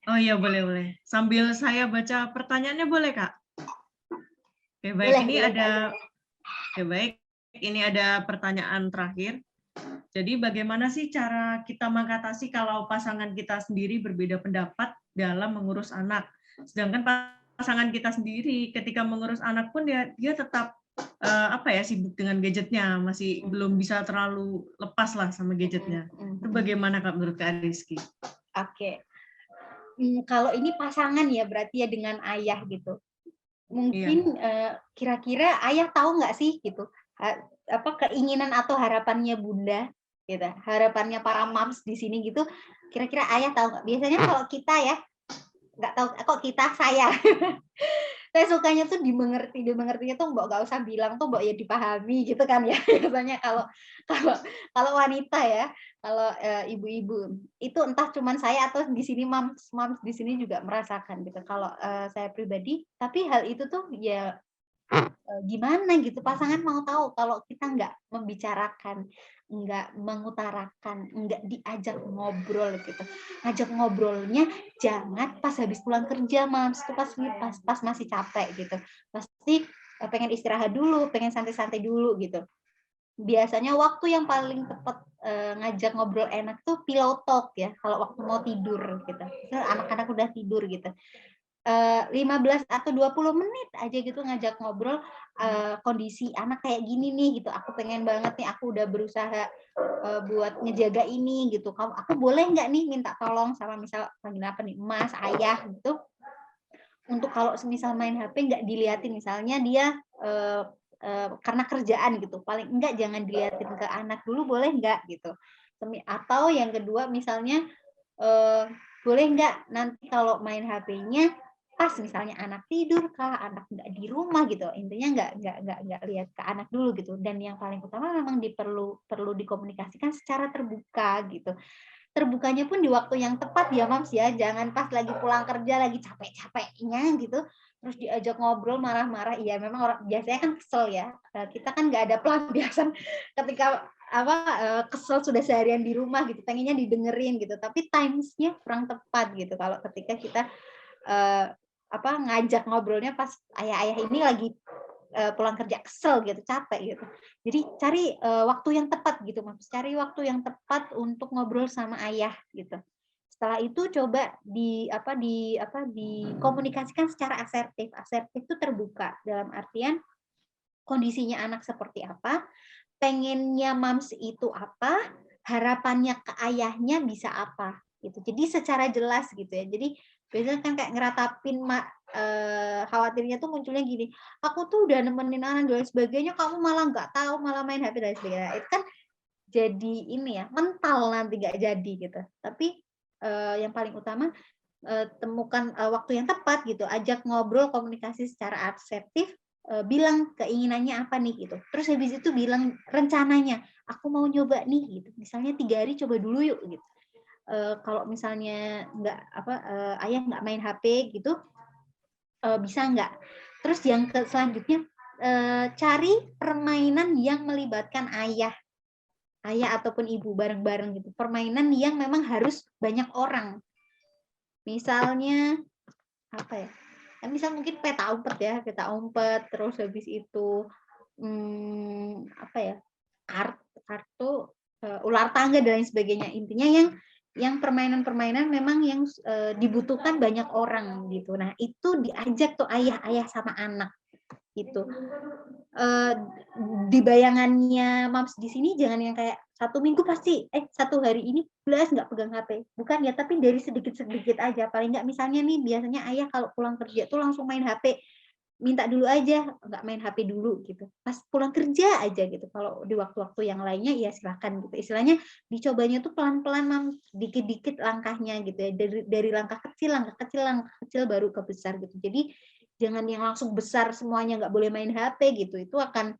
Oh iya, boleh. Sambil saya baca pertanyaannya boleh, Kak? Oke, baik. Ini ada pertanyaan terakhir. Jadi bagaimana sih cara kita mengatasi kalau pasangan kita sendiri berbeda pendapat dalam mengurus anak? Sedangkan pasangan kita sendiri ketika mengurus anak pun dia tetap sibuk dengan gadgetnya, masih belum bisa terlalu lepas lah sama gadgetnya. Itu bagaimana Kak menurut Kak Rizky? Oke. Kalau ini pasangan ya berarti ya dengan ayah gitu. Mungkin kira-kira ayah tahu nggak sih gitu keinginan atau harapannya bunda gitu, harapannya para moms di sini gitu, kira-kira ayah tahu nggak? Biasanya kalau kita ya nggak tahu, kok saya sukanya tuh dimengertinya tuh mbok nggak usah bilang tuh mbok ya dipahami gitu kan ya. Biasanya kalau wanita ya, kalau ibu-ibu itu entah cuman saya atau di sini moms di sini juga merasakan gitu. Kalau saya pribadi, tapi hal itu tuh ya gimana gitu, pasangan mau tahu kalau kita nggak membicarakan, nggak mengutarakan, nggak diajak ngobrol gitu. Ngajak ngobrolnya jangan pas habis pulang kerja, Mams, itu pas masih capek gitu. Pasti pengen istirahat dulu, pengen santai-santai dulu gitu. Biasanya waktu yang paling tepat ngajak ngobrol enak tuh pillow talk ya, kalau waktu mau tidur gitu. Anak-anak udah tidur gitu. 15 atau 20 menit aja gitu ngajak ngobrol, kondisi anak kayak gini nih gitu, aku pengen banget nih, aku udah berusaha buat ngejaga ini gitu, aku boleh nggak nih minta tolong sama misal panggil apa nih, mas, ayah gitu, untuk kalau semisal main HP nggak diliatin, misalnya dia karena kerjaan gitu, paling enggak jangan diliatin ke anak dulu, boleh nggak gitu. Atau yang kedua misalnya, boleh nggak nanti kalau main HP-nya pas misalnya anak tidur kah, anak nggak di rumah gitu, intinya nggak lihat ke anak dulu gitu. Dan yang paling utama memang perlu dikomunikasikan secara terbuka gitu. Terbukanya pun di waktu yang tepat ya, Mams, ya, jangan pas lagi pulang kerja, lagi capek-capeknya gitu, terus diajak ngobrol marah-marah. Iya, memang orang biasanya kan kesel ya, kita kan nggak ada pelampiasan ketika kesel sudah seharian di rumah gitu, pengennya didengerin gitu, tapi times-nya kurang tepat gitu kalau ketika kita eee, ngajak ngobrolnya pas ayah-ayah ini lagi pulang kerja kesel gitu, capek gitu. Jadi cari waktu yang tepat gitu, Mas. Cari waktu yang tepat untuk ngobrol sama ayah gitu. Setelah itu coba dikomunikasikan secara asertif. Asertif itu terbuka dalam artian kondisinya anak seperti apa, pengennya Mams itu apa, harapannya ke ayahnya bisa apa, gitu. Jadi secara jelas gitu ya. Jadi biasanya kan kayak ngeratapin khawatirnya tuh munculnya gini, "Aku tuh udah nemenin anak dan lain sebagainya, kamu malah nggak tahu, malah main HP," dan sebagainya. Itu kan jadi ini ya, mental nanti nggak jadi gitu. Tapi, yang paling utama, temukan, waktu yang tepat gitu, ajak ngobrol, komunikasi secara asertif, bilang keinginannya apa nih gitu. Terus habis itu bilang rencananya, "Aku mau nyoba nih," gitu. Misalnya 3 hari coba dulu yuk gitu. Kalau misalnya nggak ayah nggak main HP gitu, bisa nggak? Terus yang selanjutnya, cari permainan yang melibatkan ayah ataupun ibu bareng-bareng gitu. Permainan yang memang harus banyak orang. Misalnya apa ya? Misal mungkin peta umpet ya, peta umpet, terus habis itu apa ya? Kartu, ular tangga dan lain sebagainya. Intinya yang permainan-permainan memang yang dibutuhkan banyak orang gitu. Nah, itu diajak tuh ayah sama anak gitu. Di bayangannya Mams di sini jangan yang kayak 1 minggu pasti 1 hari ini belas nggak pegang HP, bukan ya, tapi dari sedikit-sedikit aja, paling nggak misalnya nih biasanya ayah kalau pulang kerja tuh langsung main HP, minta dulu aja, nggak main HP dulu gitu, pas pulang kerja aja gitu, kalau di waktu-waktu yang lainnya ya silakan gitu, istilahnya dicobanya tuh pelan-pelan Mams, dikit-dikit langkahnya gitu ya, dari langkah kecil baru ke besar gitu. Jadi jangan yang langsung besar semuanya nggak boleh main HP gitu, itu akan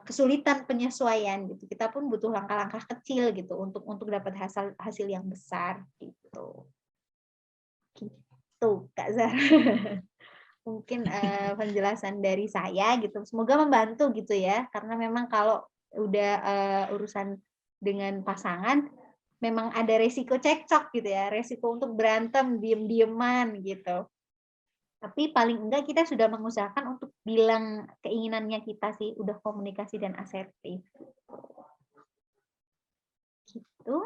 kesulitan penyesuaian gitu. Kita pun butuh langkah-langkah kecil gitu untuk dapat hasil yang besar gitu. Gitu, Kak Zahra. Mungkin penjelasan dari saya gitu. Semoga membantu gitu ya. Karena memang kalau udah urusan dengan pasangan memang ada resiko cekcok gitu ya, resiko untuk berantem diem-dieman gitu. Tapi paling enggak kita sudah mengusahakan untuk bilang keinginannya kita sih, udah komunikasi dan asertif. Gitu.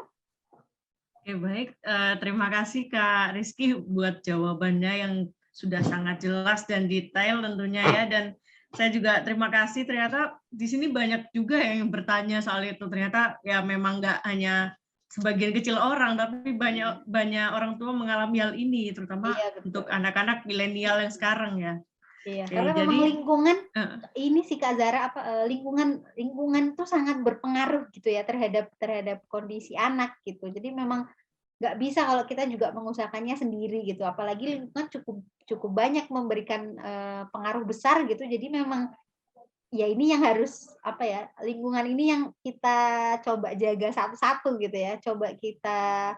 Oke, baik. Terima kasih Kak Rizky buat jawabannya yang sudah sangat jelas dan detail tentunya ya. Dan saya juga terima kasih, ternyata di sini banyak juga yang bertanya soal itu. Ternyata ya memang nggak hanya sebagian kecil orang, tapi banyak orang tua mengalami hal ini, terutama Iya, betul. untuk anak-anak milenial yang sekarang ya. Iya, Oke, karena memang lingkungan ini sih Kak Zara lingkungan tuh sangat berpengaruh gitu ya terhadap kondisi anak gitu. Jadi memang nggak bisa kalau kita juga mengusahakannya sendiri gitu. Apalagi lingkungan cukup banyak memberikan pengaruh besar gitu. Jadi memang ya ini yang harus lingkungan ini yang kita coba jaga satu-satu gitu ya. Coba kita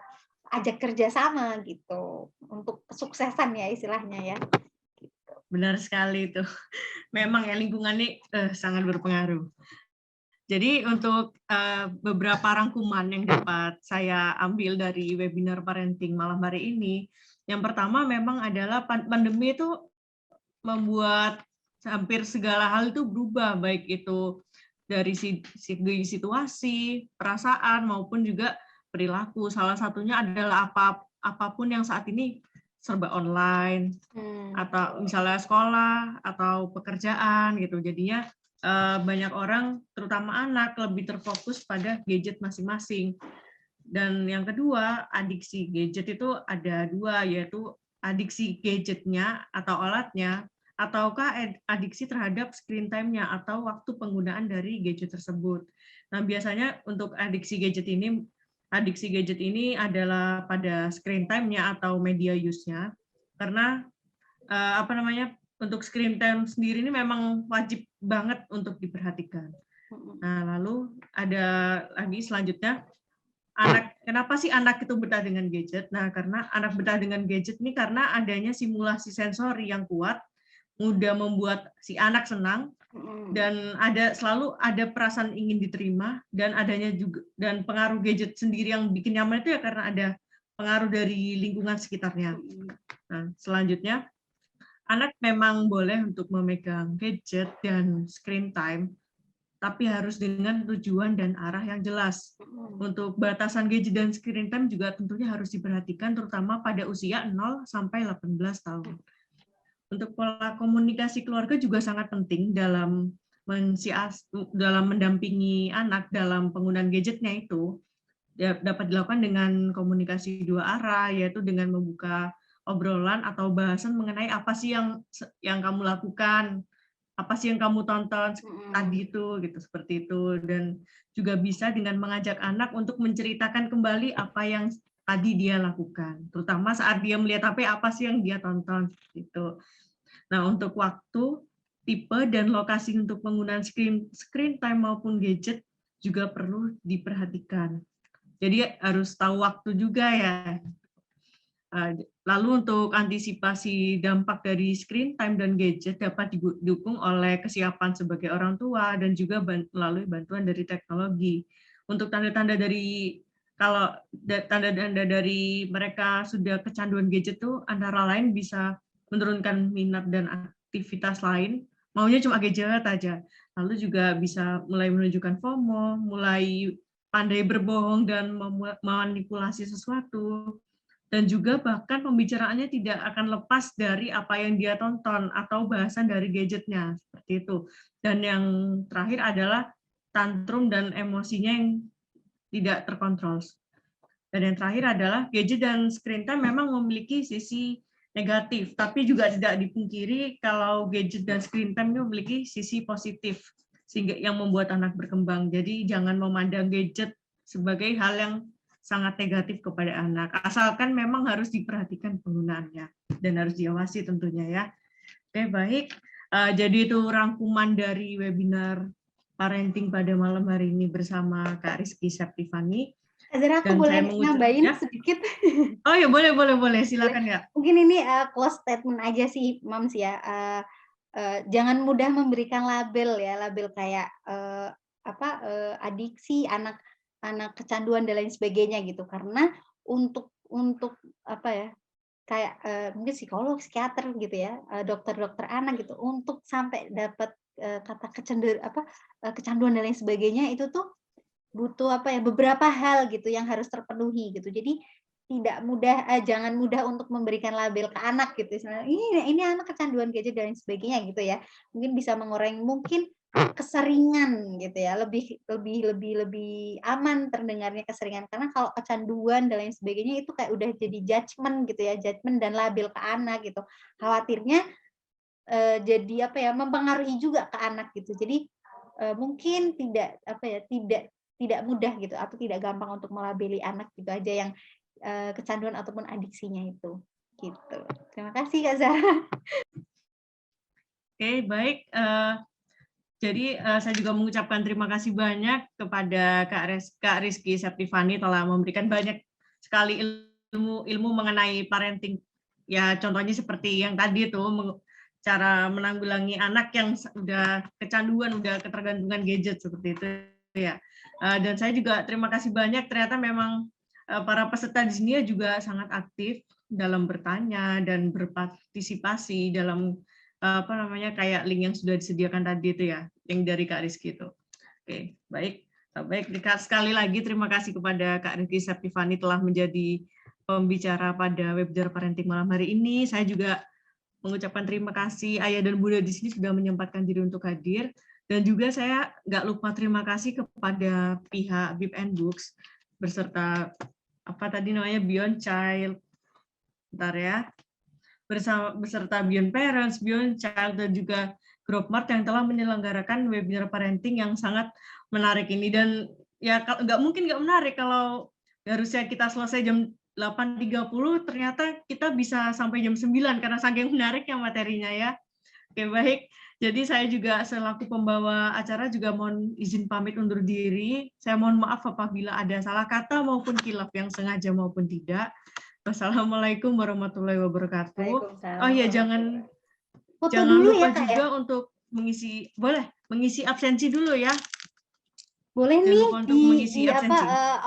ajak kerjasama gitu untuk kesuksesan ya istilahnya ya. Gitu. benar sekali itu. Memang ya lingkungan ini sangat berpengaruh. Jadi untuk beberapa rangkuman yang dapat saya ambil dari webinar parenting malam hari ini, yang pertama memang adalah pandemi itu membuat hampir segala hal itu berubah, baik itu dari segi situasi, perasaan, maupun juga perilaku. Salah satunya adalah apapun yang saat ini serba online, atau misalnya sekolah, atau pekerjaan, gitu. Jadinya banyak orang, terutama anak, lebih terfokus pada gadget masing-masing. Dan yang kedua, adiksi gadget itu ada dua, yaitu adiksi gadgetnya atau alatnya, ataukah adiksi terhadap screen time-nya atau waktu penggunaan dari gadget tersebut. Nah, biasanya untuk adiksi gadget ini adalah pada screen time-nya atau media use-nya, karena untuk screen time sendiri ini memang wajib banget untuk diperhatikan. Nah, lalu ada lagi selanjutnya, kenapa sih anak itu betah dengan gadget? Nah, karena anak betah dengan gadget ini karena adanya simulasi sensori yang kuat, mudah membuat si anak senang, dan selalu ada perasaan ingin diterima, dan adanya juga dan pengaruh gadget sendiri yang bikin nyaman itu ya karena ada pengaruh dari lingkungan sekitarnya. Nah, selanjutnya, anak memang boleh untuk memegang gadget dan screen time, tapi harus dengan tujuan dan arah yang jelas. Untuk batasan gadget dan screen time juga tentunya harus diperhatikan, terutama pada usia 0 sampai 18 tahun. Untuk pola komunikasi keluarga juga sangat penting dalam mendampingi anak dalam penggunaan gadgetnya itu. Dapat dilakukan dengan komunikasi dua arah, yaitu dengan membuka obrolan atau bahasan mengenai apa sih yang kamu lakukan, apa sih yang kamu tonton tadi itu, gitu, seperti itu. Dan juga bisa dengan mengajak anak untuk menceritakan kembali apa yang tadi dia lakukan, terutama saat dia melihat HP, apa sih yang dia tonton, gitu. Nah, untuk waktu, tipe, dan lokasi untuk penggunaan screen time maupun gadget juga perlu diperhatikan. Jadi harus tahu waktu juga ya. Lalu untuk antisipasi dampak dari screen time dan gadget dapat didukung oleh kesiapan sebagai orang tua dan juga melalui bantuan dari teknologi. Untuk tanda-tanda dari mereka sudah kecanduan gadget tuh antara lain bisa menurunkan minat dan aktivitas lain, maunya cuma gadget aja. Lalu juga bisa mulai menunjukkan FOMO, mulai pandai berbohong dan memanipulasi sesuatu, dan juga bahkan pembicaraannya tidak akan lepas dari apa yang dia tonton atau bahasan dari gadgetnya, seperti itu. Dan yang terakhir adalah tantrum dan emosinya yang tidak terkontrol. Dan yang terakhir adalah gadget dan screen time memang memiliki sisi negatif, tapi juga tidak dipungkiri kalau gadget dan screen time memiliki sisi positif, sehingga yang membuat anak berkembang. Jadi jangan memandang gadget sebagai hal yang sangat negatif kepada anak, asalkan memang harus diperhatikan penggunaannya dan harus diawasi tentunya ya. Oke, baik. Jadi itu rangkuman dari webinar parenting pada malam hari ini bersama Kak Rizky Septifani. Zara, aku boleh nambahin ya sedikit? Oh ya, boleh, silakan ya. Mungkin ini close statement aja sih, Mams ya. Jangan mudah memberikan label ya, label kayak adiksi, anak kecanduan dan lain sebagainya gitu. Karena untuk apa ya, kayak mungkin psikolog, psikiater gitu ya, dokter-dokter anak gitu, untuk sampai dapat kata kecanduan dan lain sebagainya itu tuh butuh beberapa hal gitu yang harus terpenuhi gitu. Jadi tidak mudah, jangan mudah untuk memberikan label ke anak gitu. Ini anak kecanduan gadget dan lain sebagainya gitu ya. Mungkin bisa mengurangi mungkin keseringan gitu ya, lebih aman terdengarnya keseringan, karena kalau kecanduan dan lain sebagainya itu kayak udah jadi judgement gitu ya, judgement dan label ke anak gitu. Khawatirnya jadi mempengaruhi juga ke anak gitu. Jadi mungkin tidak mudah gitu, atau tidak gampang untuk melabeli anak gitu aja yang kecanduan ataupun adiksinya itu gitu. Terima kasih Kak Zara. Oke, baik. Jadi saya juga mengucapkan terima kasih banyak kepada Kak Rizky Septifani telah memberikan banyak sekali ilmu mengenai parenting. Ya contohnya seperti yang tadi itu cara menanggulangi anak yang udah kecanduan, udah ketergantungan gadget seperti itu ya. Dan saya juga terima kasih banyak, ternyata memang para peserta di sini juga sangat aktif dalam bertanya dan berpartisipasi dalam apa namanya kayak link yang sudah disediakan tadi itu ya, yang dari Kak Rizky itu. Oke, baik. Baik, sekali lagi terima kasih kepada Kak Rizky Septivani telah menjadi pembicara pada webinar parenting malam hari ini. Saya juga mengucapkan terima kasih Ayah dan Bunda di sini sudah menyempatkan diri untuk hadir. Dan juga saya nggak lupa terima kasih kepada pihak BIP and Books beserta apa tadi namanya Beyond Child, bentar ya, beserta Beyond Parents, Beyond Child, dan juga Gropmart yang telah menyelenggarakan webinar parenting yang sangat menarik ini. Dan ya nggak mungkin nggak menarik kalau harusnya kita selesai jam 8.30, ternyata kita bisa sampai jam 9 karena saking menariknya materinya ya. Oke, baik. Jadi saya juga selaku pembawa acara juga mohon izin pamit undur diri. Saya mohon maaf apabila ada salah kata maupun kilaf yang sengaja maupun tidak. Wassalamualaikum warahmatullahi wabarakatuh. Oh iya, jangan lupa ya, juga ya? Untuk mengisi, boleh mengisi absensi dulu ya. Boleh nih di apa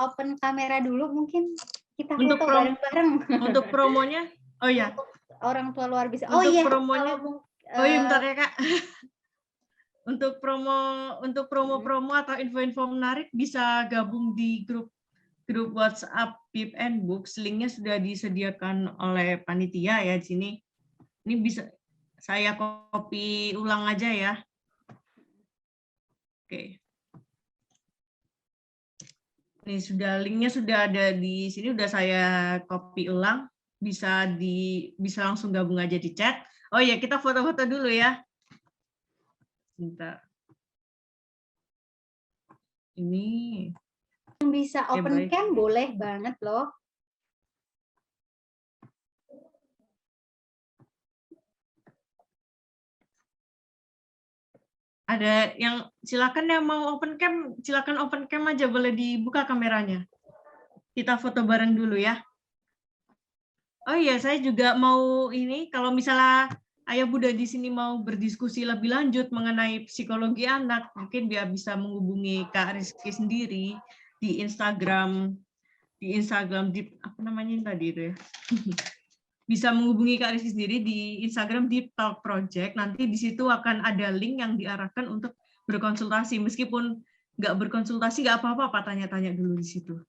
open kamera dulu mungkin kita untuk foto bareng-bareng. Untuk promonya, oh ya. Orang tua luar biasa. Untuk promonya, oh iya bentar ya Kak. Untuk promo atau info-info menarik bisa gabung di grup WhatsApp BIP and Books. Linknya sudah disediakan oleh panitia ya di sini. Ini bisa saya copy ulang aja ya. Oke. Ini linknya sudah ada di sini, udah saya copy ulang. Bisa langsung gabung aja di chat. Oh ya, kita foto-foto dulu ya. Bentar. Ini bisa open cam boleh banget loh. Ada yang silakan yang mau open cam, silakan open cam aja, boleh dibuka kameranya. Kita foto bareng dulu ya. Oh iya, saya juga mau ini, kalau misalnya Ayah Bunda di sini mau berdiskusi lebih lanjut mengenai psikologi anak, mungkin dia bisa menghubungi Kak Rizky sendiri di Instagram di apa namanya tadi itu ya. Bisa menghubungi Kak Rizky sendiri di Instagram Deep Talk Project. Nanti di situ akan ada link yang diarahkan untuk berkonsultasi. Meskipun nggak berkonsultasi, nggak apa-apa, tanya-tanya dulu di situ.